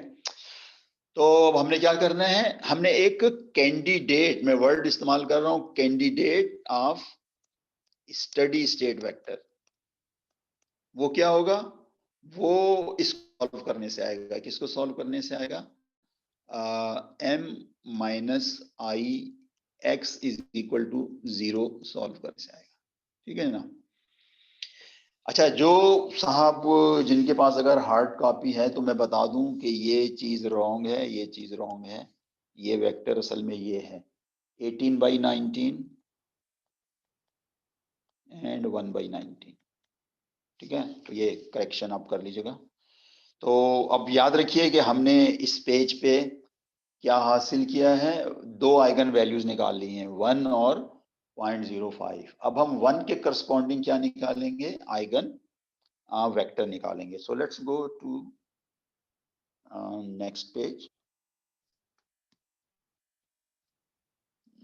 तो अब हमने क्या करना है, हमने एक कैंडिडेट, मैं वर्ड इस्तेमाल कर रहा हूं, candidate of study state vector. वो क्या होगा, वो इसको सॉल्व करने से आएगा। किसको सॉल्व करने से आएगा? m minus I x is equal to 0 solve करने से आएगा, ठीक है ना। अच्छा, जो साहब जिनके पास अगर हार्ड कॉपी है तो मैं बता दूं कि ये चीज रॉन्ग है, ये चीज रॉन्ग है। ये वेक्टर असल में ये है 18/19 एंड 1/19, ठीक है। तो ये करेक्शन आप कर लीजिएगा। तो अब याद रखिए कि हमने इस पेज पे क्या हासिल किया है, 2 आइगन वैल्यूज निकाल ली हैं, 1 और 0.05। अब हम 1 के करस्पॉन्डिंग क्या निकालेंगे, आइगन वेक्टर निकालेंगे। So let's go to next page.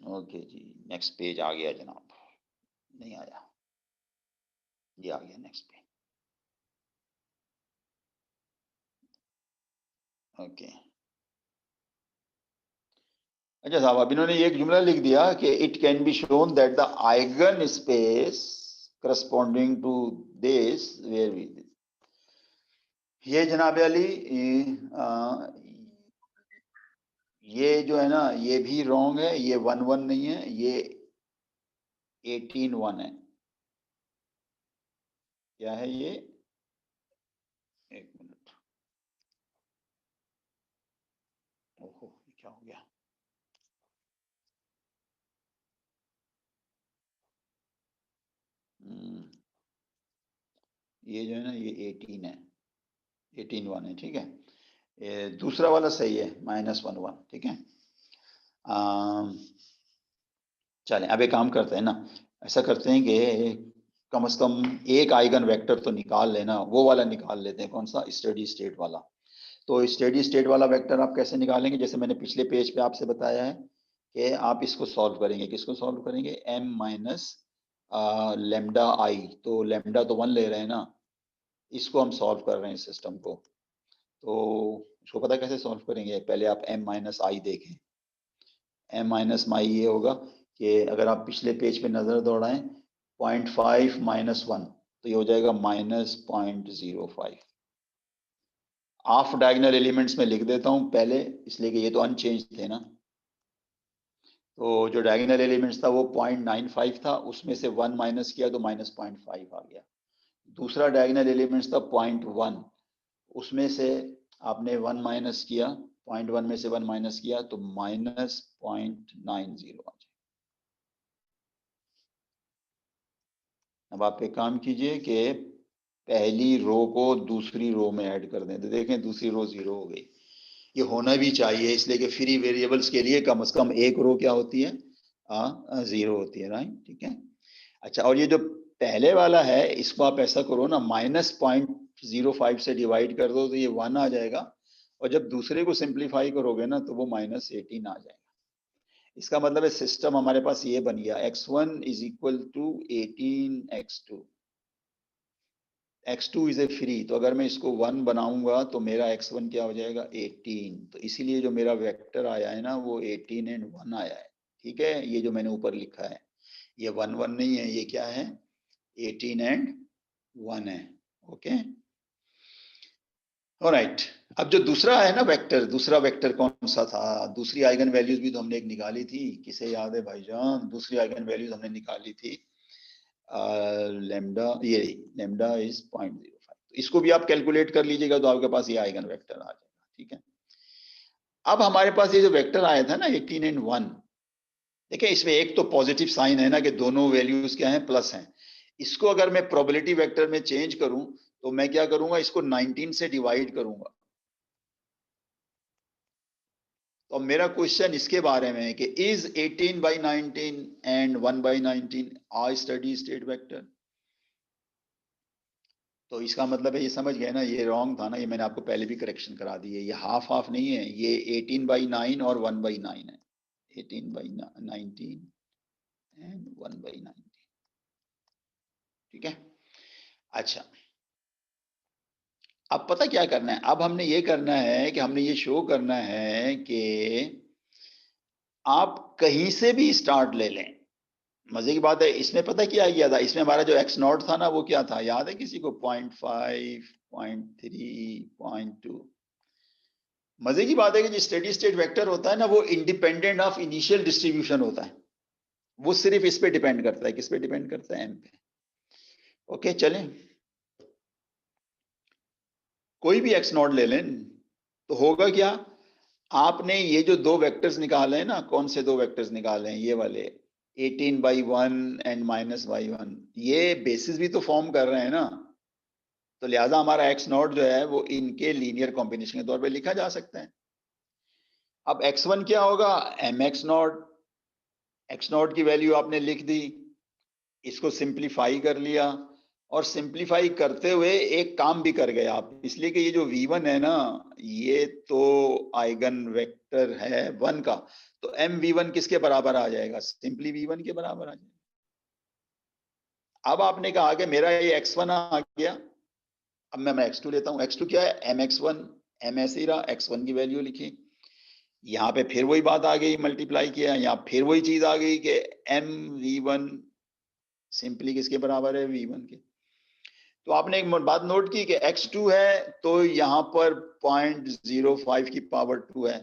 Okay जी, नेक्स्ट पेज आ गया जनाब, नहीं आया, ये आ गया नेक्स्ट पेज। ओके, अच्छा साहब, अब इन्होंने एक जुमला लिख दिया कि it can be shown that the eigen space corresponding to this where we, ये जनाब अली ये जो है ना, ये भी रॉन्ग है, ये 1 नहीं है, ये 18 है। क्या है ये, एक मिनट, ओहो क्या हो गया, ये जो है ना, ये 18 है, 18 है, ठीक है। ये दूसरा वाला सही है, -1 ठीक है। चलें, अब एक काम करते हैं ना, ऐसा करते हैं कि कम से कम एक आइगन वेक्टर तो निकाल लेना, वो वाला निकाल लेते हैं। कौन सा? स्टेडी स्टेट वाला। तो स्टेडी स्टेट वाला वेक्टर आप कैसे निकालेंगे, जैसे मैंने पिछले पेज पे आपसे बताया है कि आप इसको सॉल्व करेंगे। किसको सॉल्व करेंगे? m माइनस लेमडा आई, तो लेमडा तो 1 ले रहे हैं ना, इसको हम सॉल्व कर रहे हैं सिस्टम को। तो इसको पता कैसे सॉल्व करेंगे, पहले आप m माइनस आई देखें। m माइनस आई ये होगा कि अगर आप पिछले पेज पे नजर दौड़ाएं, 0.5 माइनस 1, तो ये हो जाएगा -0.05। हाफ डायगोनल एलिमेंट्स में लिख देता हूं पहले, इसलिए कि ये तो अनचेंज थे ना। तो जो डायगोनल एलिमेंट्स था वो 0.95 था, उसमें से 1 माइनस किया तो -0.5 आ गया। दूसरा डायगोनल एलिमेंट्स था 0.1, उसमें से आपने 1 माइनस किया, 0.1 में से 1 माइनस किया तो -0.90 आ जाए। अब आप एक काम कीजिए कि पहली रो को दूसरी रो में ऐड कर दें, तो देखें दूसरी रो 0 हो गई। ये होना भी चाहिए, इसलिए कि फ्री वेरिएबल्स के लिए कम से कम एक रो क्या होती है, 0 होती है, राइट, ठीक है। अच्छा, और ये जो पहले वाला है, इसको आप ऐसा करो ना, -0.05 से डिवाइड कर दो तो ये 1 आ जाएगा, और जब दूसरे को सिंप्लीफाई करोगे ना तो वो -18 आ जाएगा। इसका मतलब है सिस्टम हमारे पास ये बन गया, x1 is equal to 18x2। x2 is a free, तो अगर मैं इसको 1 बनाऊंगा तो मेरा x1 क्या हो जाएगा 18। तो इसीलिए जो मेरा वेक्टर आया है ना वो 18 एंड 1 आया है। ठीक है, ये जो मैंने ऊपर लिखा है ये 1 1 नहीं है, ये क्या है 18 एंड 1 है। Okay, alright. अब जो दूसरा है ना वेक्टर, दूसरा वेक्टर कौन सा था? दूसरी आइगन वैल्यूज भी तो हमने एक निकाली थी, किसे याद है भाईजान? दूसरी आइगन वैल्यूज हमने निकाली थी लेमडा, ये लेमडा इज 0.05। इसको भी आप कैलकुलेट कर लीजिएगा तो आपके पास ये आइगन वेक्टर आ जाएगा। ठीक है, अब हमारे पास ये जो वेक्टर आया था ना 18 एंड 1, देखिए इसमें एक तो पॉजिटिव साइन है ना कि दोनों वैल्यूज क्या है प्लस हैं। इसको अगर मैं प्रोबेबिलिटी वेक्टर में चेंज करूं तो मैं क्या करूंगा, इसको 19 से डिवाइड करूंगा। तो मेरा क्वेश्चन इसके बारे में है कि is 18/19 and 1/19 a steady state vector? तो इसका मतलब है, ये समझ गए ना, ये रॉन्ग था ना, ये मैंने आपको पहले भी करेक्शन करा दी है। ये हाफ हाफ नहीं है, ये 18/9 और 1/9 है। 18/19 एंड 1/19। ठीक है, अच्छा अब पता क्या करना है? अब हमने ये करना है कि हमने ये शो करना है कि आप कहीं से भी स्टार्ट ले लें। मजे की बात है, इसमें पता क्या किया था? इसमें हमारा जो एक्स नॉट था ना वो क्या था, याद है किसी को? 0.5, 0.3, 0.2। मजे की बात है कि जो स्टेडी स्टेट वेक्टर होता है ना वो इंडिपेंडेंट ऑफ इनिशियल डिस्ट्रीब्यूशन होता है। वो सिर्फ इस पे डिपेंड करता है, किस पे डिपेंड करता है? एम पे। ओके, चलें, कोई भी एक्स नॉट ले लें तो होगा क्या, आपने ये जो दो वेक्टर्स निकाले हैं ना, कौन से दो वेक्टर्स निकाले हैं? ये वाले 18/1 एंड -/1, ये बेसिस भी तो फॉर्म कर रहे हैं ना। तो लिहाजा हमारा एक्स नॉट जो है वो इनके लीनियर कॉम्बिनेशन के तौर पे लिखा जा सकता है। अब x1 क्या होगा, m x naught. X naught की वैल्यू आपने लिख दी, इसको सिंप्लीफाई कर लिया, और सिंप्लीफाई करते हुए एक काम भी कर गए आप, इसलिए कि ये जो v1 है ना ये तो आइगन वेक्टर है 1 का, तो एम v1 किसके बराबर आ जाएगा? सिंपली v1 के बराबर आ जाएगा। अब आपने कहा कि मेरा ये x1 आ गया, अब मैं x2 लेता हूं। x2 क्या है? mx1। m ऐसे ही रहा, x1 की वैल्यू लिखी, यहाँ पे फिर वही बात आ गई, मल्टीप्लाई किया, यहाँ फिर वही चीज आ गई कि एम v1 सिंपली किसके बराबर है? v1 के। तो आपने एक बात नोट की कि x2 है तो यहाँ पर 0.05 की पावर 2 है,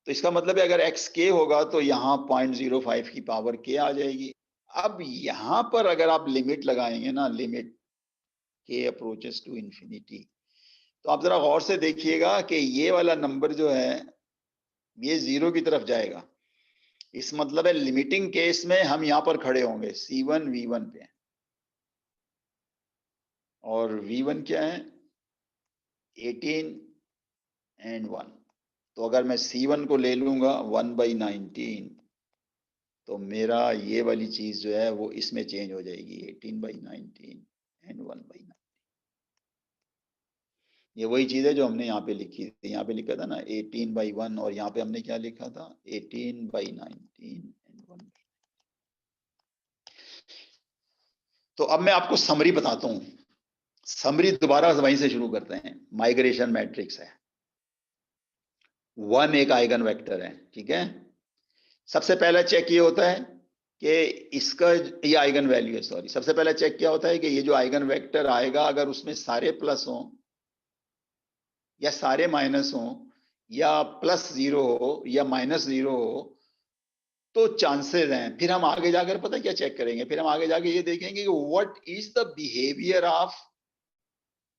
तो इसका मतलब है अगर xk होगा तो यहाँ 0.05 की पावर k आ जाएगी। अब यहाँ पर अगर आप लिमिट लगाएंगे ना, limit k approaches to infinity, तो आप जरा गौर से देखिएगा कि ये वाला नंबर जो है ये 0 की तरफ जाएगा। इस मतलब है लिमिटिंग केस में हम यहाँ पर खड़े होंगे c1 v1 पे, और v1 क्या है? 18 एंड 1। तो अगर मैं c1 को ले लूंगा 1/19, तो मेरा ये वाली चीज जो है वो इसमें चेंज हो जाएगी, 18/19 एंड 1/9। ये वही चीज है जो हमने यहाँ पे लिखी थी, यहाँ पे लिखा था ना 18/1, और यहाँ पे हमने क्या लिखा था? 18/19 एंड 1। तो अब मैं आपको समरी बताता हूँ। समरी दोबारा वहीं से शुरू करते हैं। माइग्रेशन मैट्रिक्स है, 1 एक आइगन वेक्टर है। ठीक है, सबसे पहला चेक ये होता है कि इसका ये आइगन वैल्यू है, सॉरी, सबसे पहला चेक क्या होता है कि ये जो आइगन वेक्टर आएगा अगर उसमें सारे प्लस हो या सारे माइनस हो या +0 हो या -0 हो तो चांसेस हैं। फिर हम आगे जाकर पता क्या चेक करेंगे, फिर हम आगे जाके ये देखेंगे कि what is the behaviour of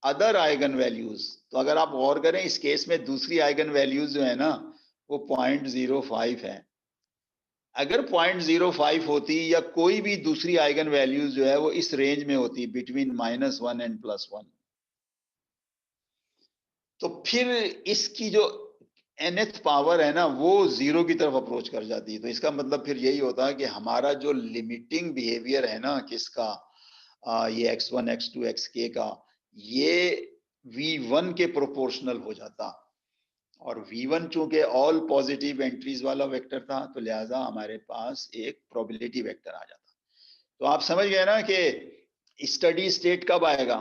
other eigen values. तो अगर आप गौर करें इस केस में दूसरी आइगन वैल्यूज जो है ना वो 0.05 है। अगर 0.05 होती या कोई भी दूसरी आइगन वैल्यूज जो है वो इस रेंज में होती बिटवीन -1 एंड +1, तो फिर इसकी जो nth पावर है ना वो 0 की तरफ अप्रोच कर जाती है। तो इसका मतलब फिर यही होता है कि हमारा जो लिमिटिंग बिहेवियर है ना किसका, ये x1 x2 xk का, ये v1 के प्रोपोर्शनल हो जाता। और V1 चूंकि ऑल पॉजिटिव एंट्रीज वाला वेक्टर था, तो लिहाजा हमारे पास एक प्रोबेबिलिटी वेक्टर आ जाता। तो आप समझ गए ना कि स्टडी स्टेट कब आएगा।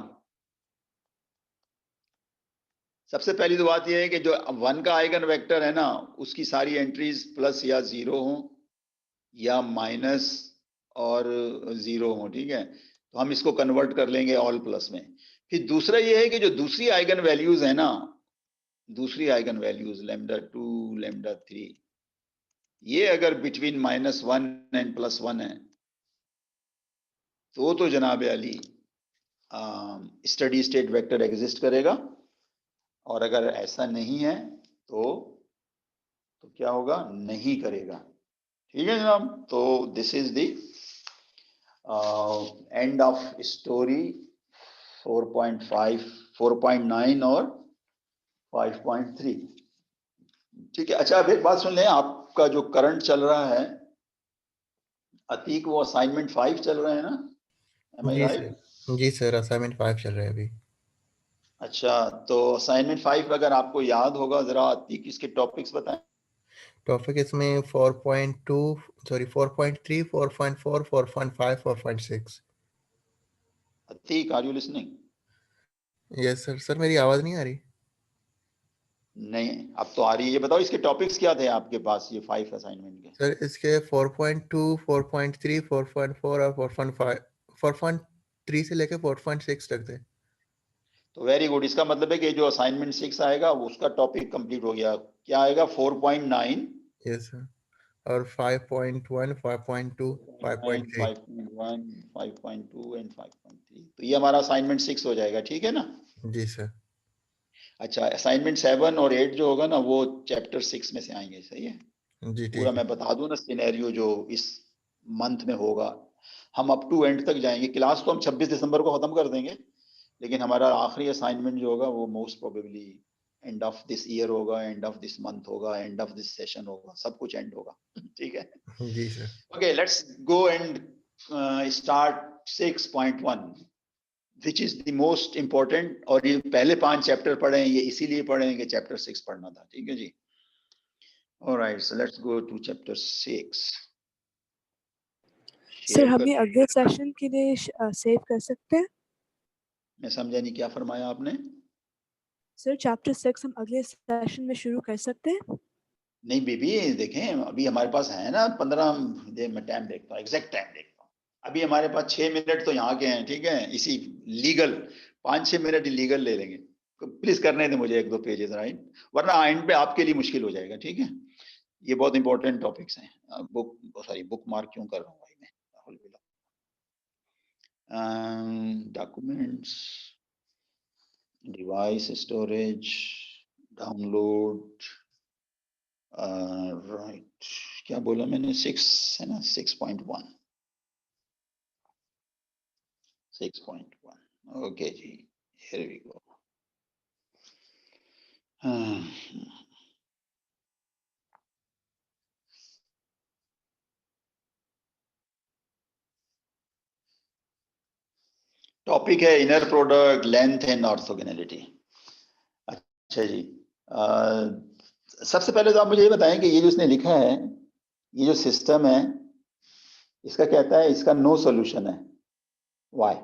सबसे पहली तो बात यह है कि जो 1 का आइगन वेक्टर है ना, उसकी सारी एंट्रीज प्लस या 0 हो या माइनस और 0 हो, ठीक है। तो हम इसको कन्वर्ट कर लेंगे ऑल प्लस में। फिर दूसरा ये है कि जो दूसरी आइगन वैल्यूज है ना, दूसरी आइगन वैल्यूज λ2 λ3, ये अगर बिटवीन -1 एंड +1 है, तो जनाब Ali study state vector exist करेगा। और अगर ऐसा नहीं है तो क्या होगा, नहीं करेगा। ठीक है जनाब। तो this is the end of story 4.5, 4.9 और 5.3। ठीक है। अच्छा, अब एक बात सुन लें, आपका जो करंट चल रहा है अतीक, वो असाइनमेंट 5 चल रहे हैं ना, एम आई जी राइट? सर, जी सर, असाइनमेंट 5 चल रहा है अभी। अच्छा, तो असाइनमेंट 5 अगर आपको याद होगा, जरा अतीक इसके टॉपिक्स बताएं। टॉपिक इसमें 4.2, sorry 4.3, 4.4, 4.5, 4.6। Atiq, are you listening? Yes sir. Sir मेरी आवाज़ नहीं आ रही? नहीं, अब तो आ रही है। ये बताओ इसके टॉपिक्स क्या थे आपके पास, ये 5 असाइनमेंट के? सर इसके 4.2, 4.3, 4.4 और 4.5, 4.3 से लेके 4.6 तक थे। तो वेरी गुड। इसका मतलब है कि जो असाइनमेंट 6 आएगा उसका टॉपिक कंप्लीट हो गया। क्या आएगा? 4.9, यस सर। और 5.1, 5.2, 5.3। 5.1, 5.2 एंड 5.3। तो ये हमारा असाइनमेंट 6 हो जाएगा, ठीक है ना। जी सर। अच्छा, असाइनमेंट 7 और 8 जो होगा ना, वो चैप्टर 6 में से आएंगे, सही है। जी पूरा ठीक है। मैं बता दूं ना सिनेरियो जो इस मंथ में होगा। हम अप टू एंड तक जाएंगे। क्लास तो हम 26 दिसंबर को खत्म कर देंगे, लेकिन हमारा आखिरी असाइनमेंट जो होगा वो most probably end of this year होगा, एंड ऑफ दिस मंथ होगा, एंड ऑफ दिस सेशन होगा, सब कुछ एंड होगा। ठीक है। जी sir. Okay, let's go and start 6.1, which is the most important. और ये पहले 5 चैप्टर पढ़े हैं, ये इसीलिए पढ़े हैं कि चैप्टर 6 पढ़ना था। ठीक है जी। Alright, so let's go to chapter 6। Sir share हम कर। ये अगले सेशन के लिए सेव कर सकते हैं? मैं समझा नहीं, क्या फरमाया आपने? सर चैप्टर 6 हम अगले सेशन में शुरू कर सकते हैं? नहीं बेबी, देखें अभी हमारे पास है ना 15 दे, मैं टाइम देखता हूँ, एग्जैक्ट टाइम देखता हूँ। अभी हमारे पास 6 मिनट तो यहाँ के हैं, ठीक है। इसी लीगल 5-6 मिनट लीगल ले लेंगे। प्लीज करने दें मुझे 1-2 पेजेस, राइट, वरना एंड पे आपके लिए मुश्किल हो जाएगा। ठीक है। ये बहुत इंपॉर्टेंट टॉपिक्स हैं। बुक मार्क क्यों कर रहा हूँ भाई मैं, documents, device storage, download, right. क्या बोला मैंने? 6 है ना, 6.1, 6.1। ओके जी, हियर वी गो। टॉपिक है inner product, length and orthogonality. अच्छा जी, सबसे पहले तो आप मुझे ये बताएं कि ये जो इसने लिखा है, ये जो सिस्टम है, इसका कहता है इसका नो सॉल्यूशन है। व्हाई?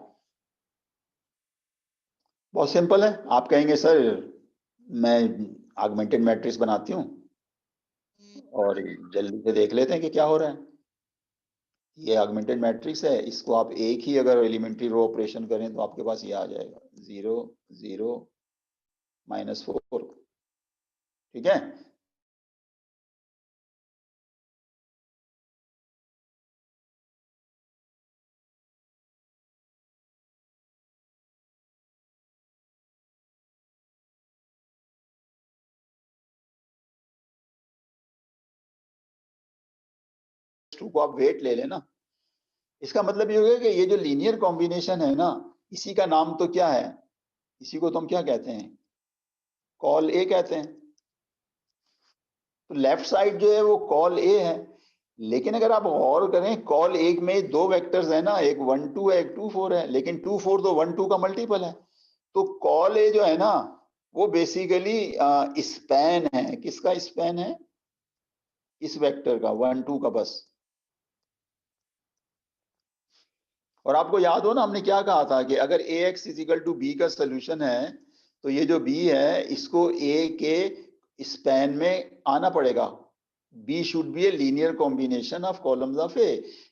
बहुत सिंपल है। आप कहेंगे सर मैं ऑगमेंटेड मैट्रिक्स बनाती हूँ और जल्दी से देख लेते हैं कि क्या हो रहा है। ये ऑगमेंटेड मैट्रिक्स है, इसको आप एक ही अगर एलिमेंट्री रो ऑपरेशन करें तो आपके पास ये आ जाएगा 0 0 -4। ठीक है। को आप वेट ले लेना। इसका मतलब ये होगा कि ये जो लीनियर कॉम्बिनेशन है ना, इसी का नाम तो क्या है, इसी को तो हम क्या कहते हैं, कॉल ए कहते हैं। तो लेफ्ट साइड जो है वो कॉल ए है। लेकिन अगर आप गौर करें, कॉल एक में 2 वेक्टर्स है ना, एक 1 2 है, एक 2 4 है, लेकिन 2 4 तो 1 2 का मल्टीपल है। तो कॉल ए जो है ना वो बेसिकली स्पैन है। किसका स्पैन है? इस वेक्टर का 1 2 का बस। और आपको याद हो ना हमने क्या कहा था कि अगर ax इजिकल टू बी का सोल्यूशन है तो ये जो b है इसको a के स्पैन में आना पड़ेगा। b should be a linear combination of columns of a।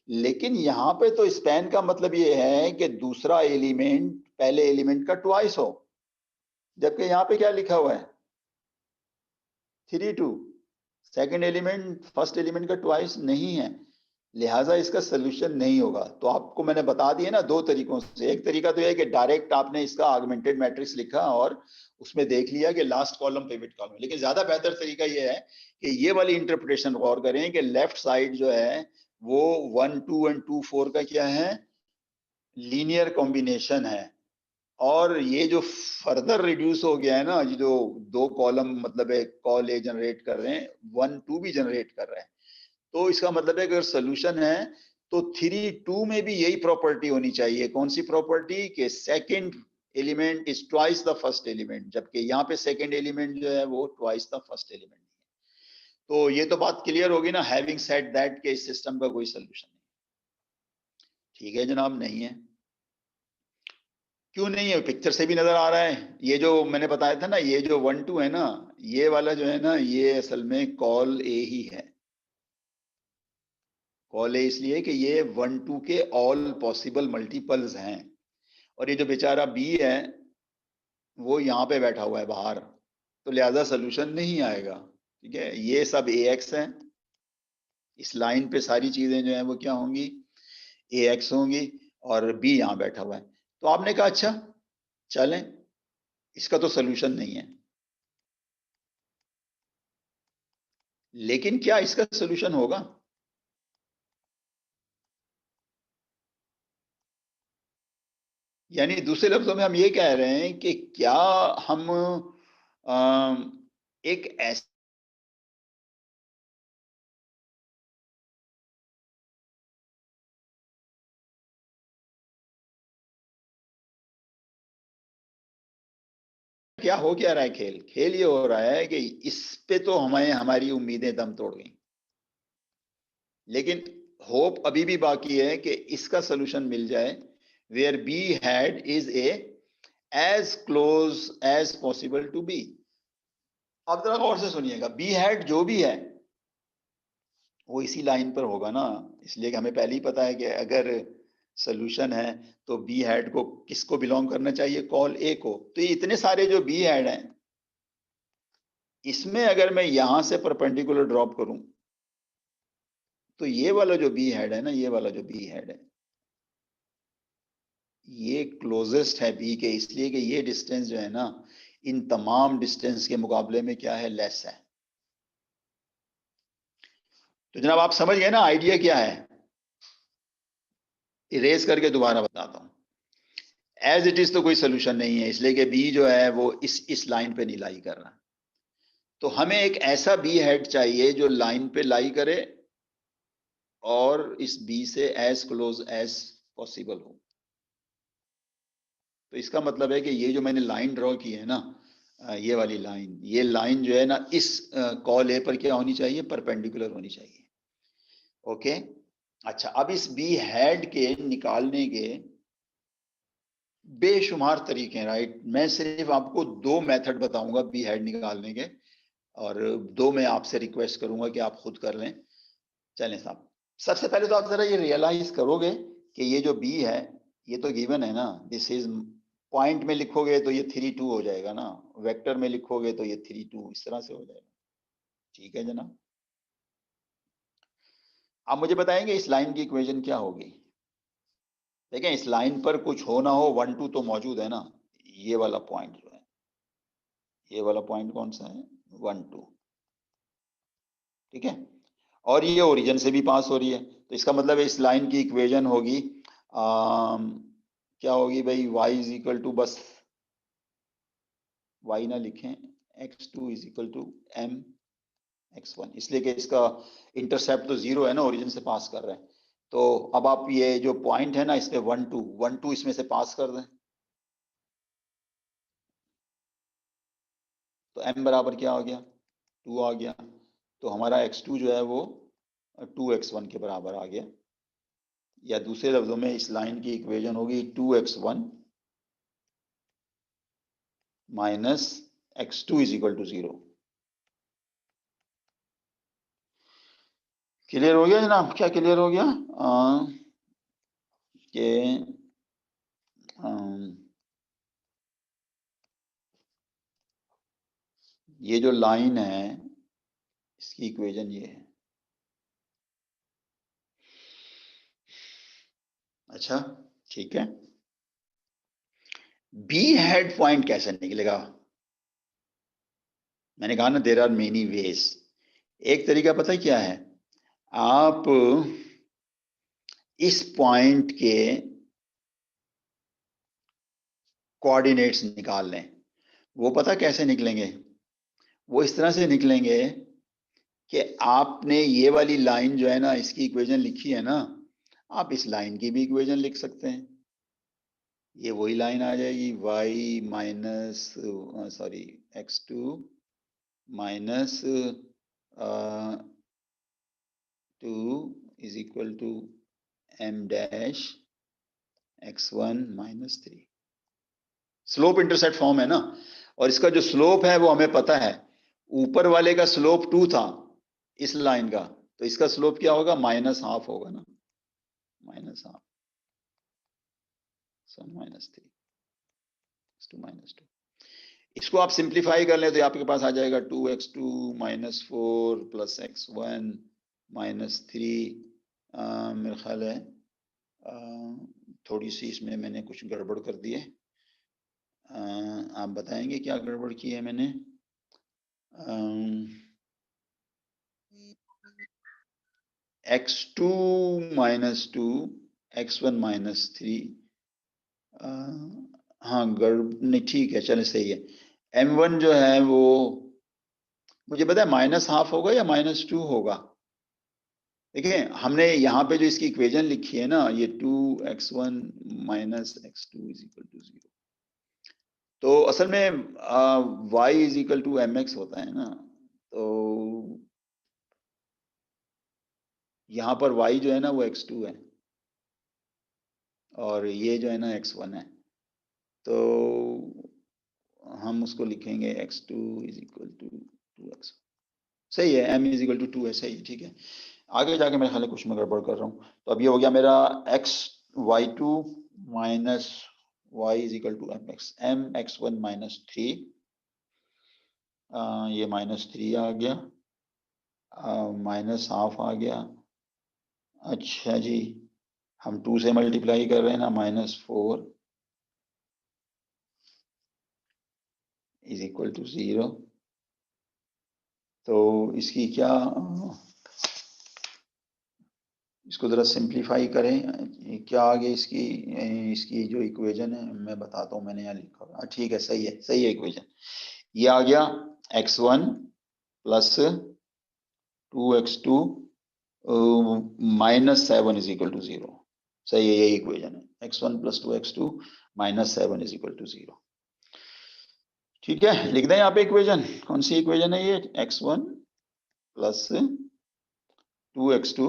लेकिन यहाँ पे तो स्पैन का मतलब ये है कि दूसरा एलिमेंट पहले एलिमेंट का ट्वाइस हो, जबकि यहाँ पे क्या लिखा हुआ है 3 2। सेकेंड एलिमेंट फर्स्ट एलिमेंट का ट्वाइस नहीं है, लिहाजा इसका सोल्यूशन नहीं होगा। तो आपको मैंने बता दिया ना दो तरीकों से। एक तरीका तो यह है कि डायरेक्ट आपने इसका आगमेंटेड मैट्रिक्स लिखा और उसमें देख लिया कि लास्ट कॉलम पिवट कॉलम। लेकिन ज्यादा बेहतर तरीका यह है कि ये वाली इंटरप्रिटेशन गौर करें कि लेफ्ट साइड जो है वो 1 2 एंड 2 4 का क्या है, लीनियर कॉम्बिनेशन है। और ये जो फर्दर रिड्यूस हो गया है ना, जो दो कॉलम मतलब एक कॉल ए जनरेट कर रहे हैं 1 2 भी जनरेट कर रहे हैं, तो इसका मतलब है अगर सोल्यूशन है तो 3 2 में भी यही प्रॉपर्टी होनी चाहिए। कौन सी प्रॉपर्टी? कि second element is twice the first element, जबकि यहाँ पे सेकंड एलिमेंट जो है वो ट्वाइस द फर्स्ट एलिमेंट है। तो ये तो बात क्लियर होगी ना, हैविंग सेड दैट के इस सिस्टम का कोई सोल्यूशन नहीं। ठीक है जनाब, नहीं है। क्यों नहीं है? पिक्चर से भी नजर आ रहा है। ये जो मैंने बताया था ना, ये जो 1 2 है ना, ये वाला जो है ना, ये असल में कॉल ए ही है। कॉल ए इसलिए कि ये 1 2 के ऑल पॉसिबल मल्टीपल्स हैं। और ये जो बेचारा बी है वो यहाँ पे बैठा हुआ है बाहर, तो लिहाजा सोल्यूशन नहीं आएगा। ठीक है, ये सब ए एक्स है। इस लाइन पे सारी चीजें जो है वो क्या होंगी, ए एक्स होंगी, और बी यहाँ बैठा हुआ है। तो आपने कहा अच्छा चलें, इसका तो सोल्यूशन नहीं है। लेकिन क्या इसका सोल्यूशन होगा? यानी दूसरे लफ्जों में हम ये कह रहे हैं कि क्या हम एक ऐसे क्या हो क्या रहा है? खेल खेल ये हो रहा है कि इस पे तो हमें हमारी उम्मीदें दम तोड़ गई, लेकिन होप अभी भी बाकी है कि इसका सोल्यूशन मिल जाए where b hat is a as close as possible to b. अब जरा गौर से सुनिएगा, बी हैड जो भी है वो इसी लाइन पर होगा ना, इसलिए कि हमें पहले ही पता है कि अगर सोल्यूशन है तो बी हैड को किसको बिलोंग करना चाहिए? कॉल ए को। तो ये इतने सारे जो बी हैड हैं, इसमें अगर मैं यहां से परपेंडिकुलर ड्रॉप करूं तो ये वाला जो बी हेड है ना, ये वाला जो बी हेड है ये क्लोजेस्ट है बी के, इसलिए कि ये डिस्टेंस जो है ना इन तमाम डिस्टेंस के मुकाबले में क्या है, लेस है। तो जनाब आप समझ गए ना आइडिया क्या है? इरेज करके दोबारा बताता हूं। एज इट इज तो कोई सोल्यूशन नहीं है, इसलिए कि बी जो है वो इस लाइन पे नहीं लाई कर रहा। तो हमें एक ऐसा बी हेड चाहिए जो लाइन पे लाई करे और इस बी से एज क्लोज एज पॉसिबल हो। तो इसका मतलब है कि ये जो मैंने लाइन ड्रॉ की है ना, ये वाली लाइन, ये लाइन जो है ना इस कॉल ए पर क्या होनी चाहिए, परपेंडिकुलर होनी चाहिए। ओके, अच्छा अब इस बी हेड के निकालने के बेशुमार तरीके हैं, राइट। मैं सिर्फ आपको दो मेथड बताऊंगा बी हेड निकालने के, और दो मैं आपसे रिक्वेस्ट करूंगा कि आप खुद कर लें। चलें साहब, सबसे पहले तो आप जरा ये रियलाइज करोगे कि ये जो बी है ये तो गिवन है ना, दिस इज, पॉइंट में लिखोगे तो ये 3 2 हो जाएगा ना, वेक्टर में लिखोगे तो ये 3 2 इस तरह से हो जाएगा। ठीक है जनाब, आप मुझे बताएंगे इस लाइन की इक्वेशन क्या होगी? देखें इस लाइन पर कुछ हो ना हो 1 2 तो मौजूद है ना। ये वाला पॉइंट जो है, ये वाला पॉइंट कौन सा है, 1 2। ठीक है, और ये ओरिजिन से भी पास हो रही है, तो इसका मतलब इस लाइन की इक्वेशन होगी क्या होगी भाई, y इज इक्वल टू, बस y ना लिखें, x2 is equal to m x1, इसलिए कि इसका इंटरसेप्ट तो 0 है ना, ओरिजिन से पास कर रहे हैं। तो अब आप ये जो पॉइंट है ना इस पे 1 2 इसमें से पास कर दें। तो m बराबर क्या हो गया, 2 आ गया। तो हमारा x2 जो है वो 2x1 के बराबर आ गया, या दूसरे लफ्जों में इस लाइन की इक्वेशन होगी 2x1 minus x2 is equal to 0। Clear हो गया जनाब? क्या क्लियर हो गया? कि ये जो लाइन है इसकी इक्वेशन ये है। अच्छा ठीक है, बी हेड पॉइंट कैसे निकलेगा? मैंने कहा ना देयर आर मेनी वेज। एक तरीका पता है क्या है, आप इस पॉइंट के कोऑर्डिनेट्स निकाल लें। वो पता कैसे निकलेंगे? वो इस तरह से निकलेंगे कि आपने ये वाली लाइन जो है ना, इसकी इक्वेशन लिखी है ना, आप इस लाइन की भी इक्वेशन लिख सकते हैं। ये वही लाइन आ जाएगी, y minus sorry x2 minus 2 is equal to m dash x1 minus 3। Slope intercept form है ना, और इसका जो स्लोप है वो हमें पता है। ऊपर वाले का स्लोप 2 था इस लाइन का, तो इसका स्लोप क्या होगा, माइनस हाफ होगा ना, minus half, so minus 3 to minus 2। इसको आप सिंप्लीफाई कर ले तो आपके पास आ जाएगा 2x2 minus 4 plus x1 minus 3। मेरा ख्याल है थोड़ी सी इसमें मैंने कुछ गड़बड़ कर दी है। आप बताएंगे क्या गड़बड़ की है मैंने? x2 minus 2 x1 minus 3। हाँ गड़बड़ नहीं, ठीक है चले सही है। m1 जो है वो मुझे पता है माइनस हाफ होगा या माइनस 2 होगा। देखिए हमने यहाँ पे जो इसकी इक्वेशन लिखी है ना, ये 2x1 minus x2 is equal to 0, तो असल में y is equal to mx होता है ना, तो यहाँ पर y जो है ना वो x2 है और ये जो है ना x1 है, तो हम उसको लिखेंगे x2 is equal to 2x। सही है, m इज इक्वल टू 2 है, सही है, ठीक है। आगे जाके मेरे ख्याल है कुछ मैं गड़बड़ कर रहा हूँ। तो अब ये हो गया मेरा y2 minus y is equal to mx, m x1 minus 3, ये माइनस 3 आ गया, माइनस हाफ आ गया। अच्छा जी, हम 2 से मल्टीप्लाई कर रहे हैं ना, माइनस 4 इज इक्वल टू 0। तो इसकी क्या, इसको जरा सिंप्लीफाई करें, क्या आगे इसकी इसकी जो इक्वेशन है मैं बताता हूँ, मैंने यहाँ लिखा हुआ, ठीक है, सही है, सही है इक्वेशन। ये आ गया x1 plus 2x2 minus 7 is equal to 0। सही है, यही इक्वेशन है, x1 plus 2x2 minus 7 is equal to 0। ठीक है, लिख दें यहाँ पे इक्वेशन, कौन सी इक्वेशन है ये, x1 plus 2x2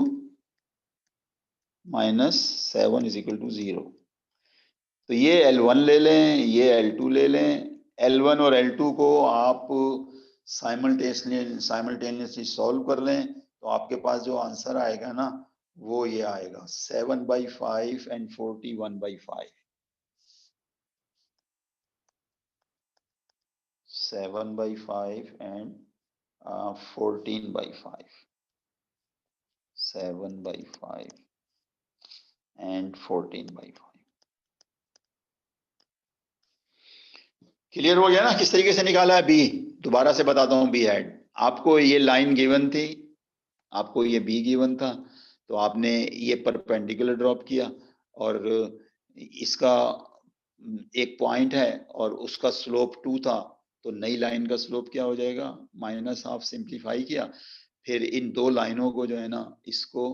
minus 7 is equal to 0। तो ये L1 ले लें, ये L2 ले लें। L1 और L2 को आप साइमल्टेनियसली सॉल्व कर लें तो आपके पास जो आंसर आएगा ना वो ये आएगा 7/5 एंड 41/5। 7/5 एंड 14/5। 7/5 एंड 14/5। क्लियर हो गया ना किस तरीके से निकाला है बी? दोबारा से बताता हूँ बी हेड। आपको ये लाइन गिवन थी, आपको ये बी गिवन था, तो आपने ये परपेंडिकुलर ड्रॉप किया और इसका एक पॉइंट है और उसका स्लोप 2 था, तो नई लाइन का स्लोप क्या हो जाएगा, माइनस हाफ। सिंप्लीफाई किया, फिर इन दो लाइनों को जो है ना, इसको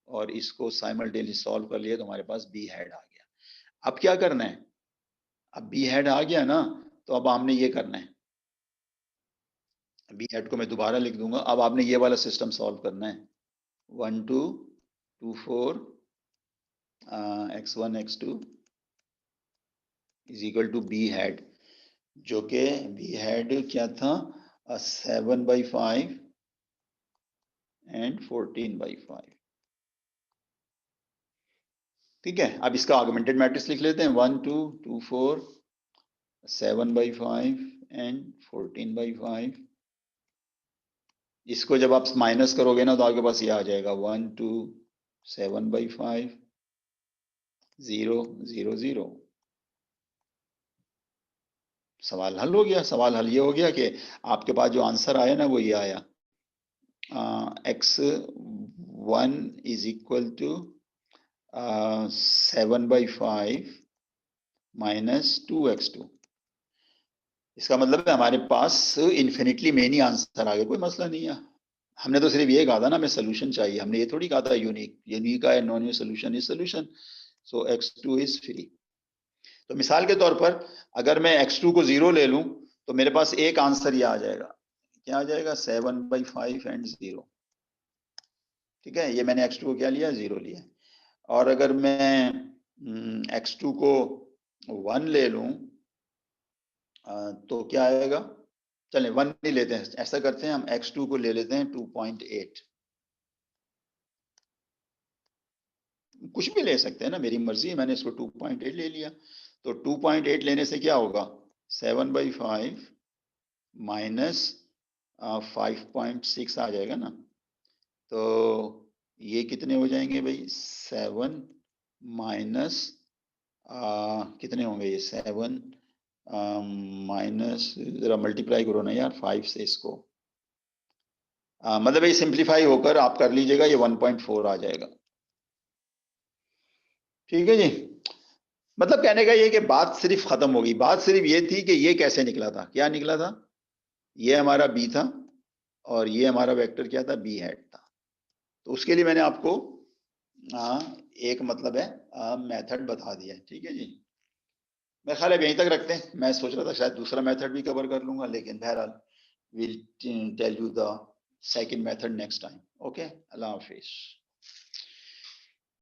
और इसको साइमल्टेनियसली सॉल्व कर लिया तो हमारे पास बी हेड आ गया। अब क्या करना है, अब बी हेड आ गया ना, तो अब हमने ये करना है, बी हैट को मैं दोबारा लिख दूंगा। अब आपने ये वाला सिस्टम सॉल्व करना है। 1 2 2 4 x1 x2 is equal to b hat, जो कि बी हैट क्या था 7/5 एंड 14/5। ठीक है, अब इसका ऑगमेंटेड मैट्रिक्स लिख लेते हैं। 1 2 2 4 7/5 एंड 14/5। इसको जब आप माइनस करोगे ना तो आपके पास ये आ जाएगा 1 2 7/5 0 0 0। सवाल हल हो गया। सवाल हल ये हो गया कि आपके पास जो आंसर आया ना वो ये आया, x1 is equal to 7/5 minus 2x2। इसका मतलब है हमारे पास इन्फिनिटली मेनी आंसर आ गया, कोई मसला नहीं है। हमने तो सिर्फ ये कहा था ना हमें सोल्यूशन चाहिए, हमने ये थोड़ी कहा था यूनिक है non unique solution is solution. So x2 is free. तो मिसाल के तौर पर अगर मैं x2 को 0 ले लूं तो मेरे पास एक आंसर ये आ जाएगा। क्या आ जाएगा 7/5 एंड 0। ठीक है, ये मैंने x2 को क्या लिया 0 लिया। और अगर मैं x2 को 1 ले लूं तो क्या आएगा, चलें 1 नहीं लेते हैं, ऐसा करते हैं हम x2 को ले लेते हैं 2.8। कुछ भी ले सकते हैं ना, मेरी मर्जी है, मैंने इसको 2.8 ले लिया। तो 2.8 लेने से क्या होगा 7/5 माइनस 5.6 आ जाएगा ना। तो ये कितने हो जाएंगे भाई 7 माइनस कितने होंगे ये 7 माइनस, जरा मल्टीप्लाई करो ना यार 5 से इसको, मतलब ये सिंप्लीफाई होकर आप कर लीजिएगा, ये 1.4 आ जाएगा। ठीक है जी, मतलब कहने का ये कि बात सिर्फ खत्म होगी। बात सिर्फ ये थी कि ये कैसे निकला था, क्या निकला था, ये हमारा बी था और ये हमारा वेक्टर क्या था बी हैट था। तो उसके लिए मैंने आपको एक मतलब है मेथड बता दिया है। ठीक है जी, मैं ख्याल है यहीं तक रखते हैं। मैं सोच रहा था शायद दूसरा मेथड भी कवर कर लूंगा, लेकिन बहरहाल will tell you the second method next time. Okay, अल्लाह हाफिज।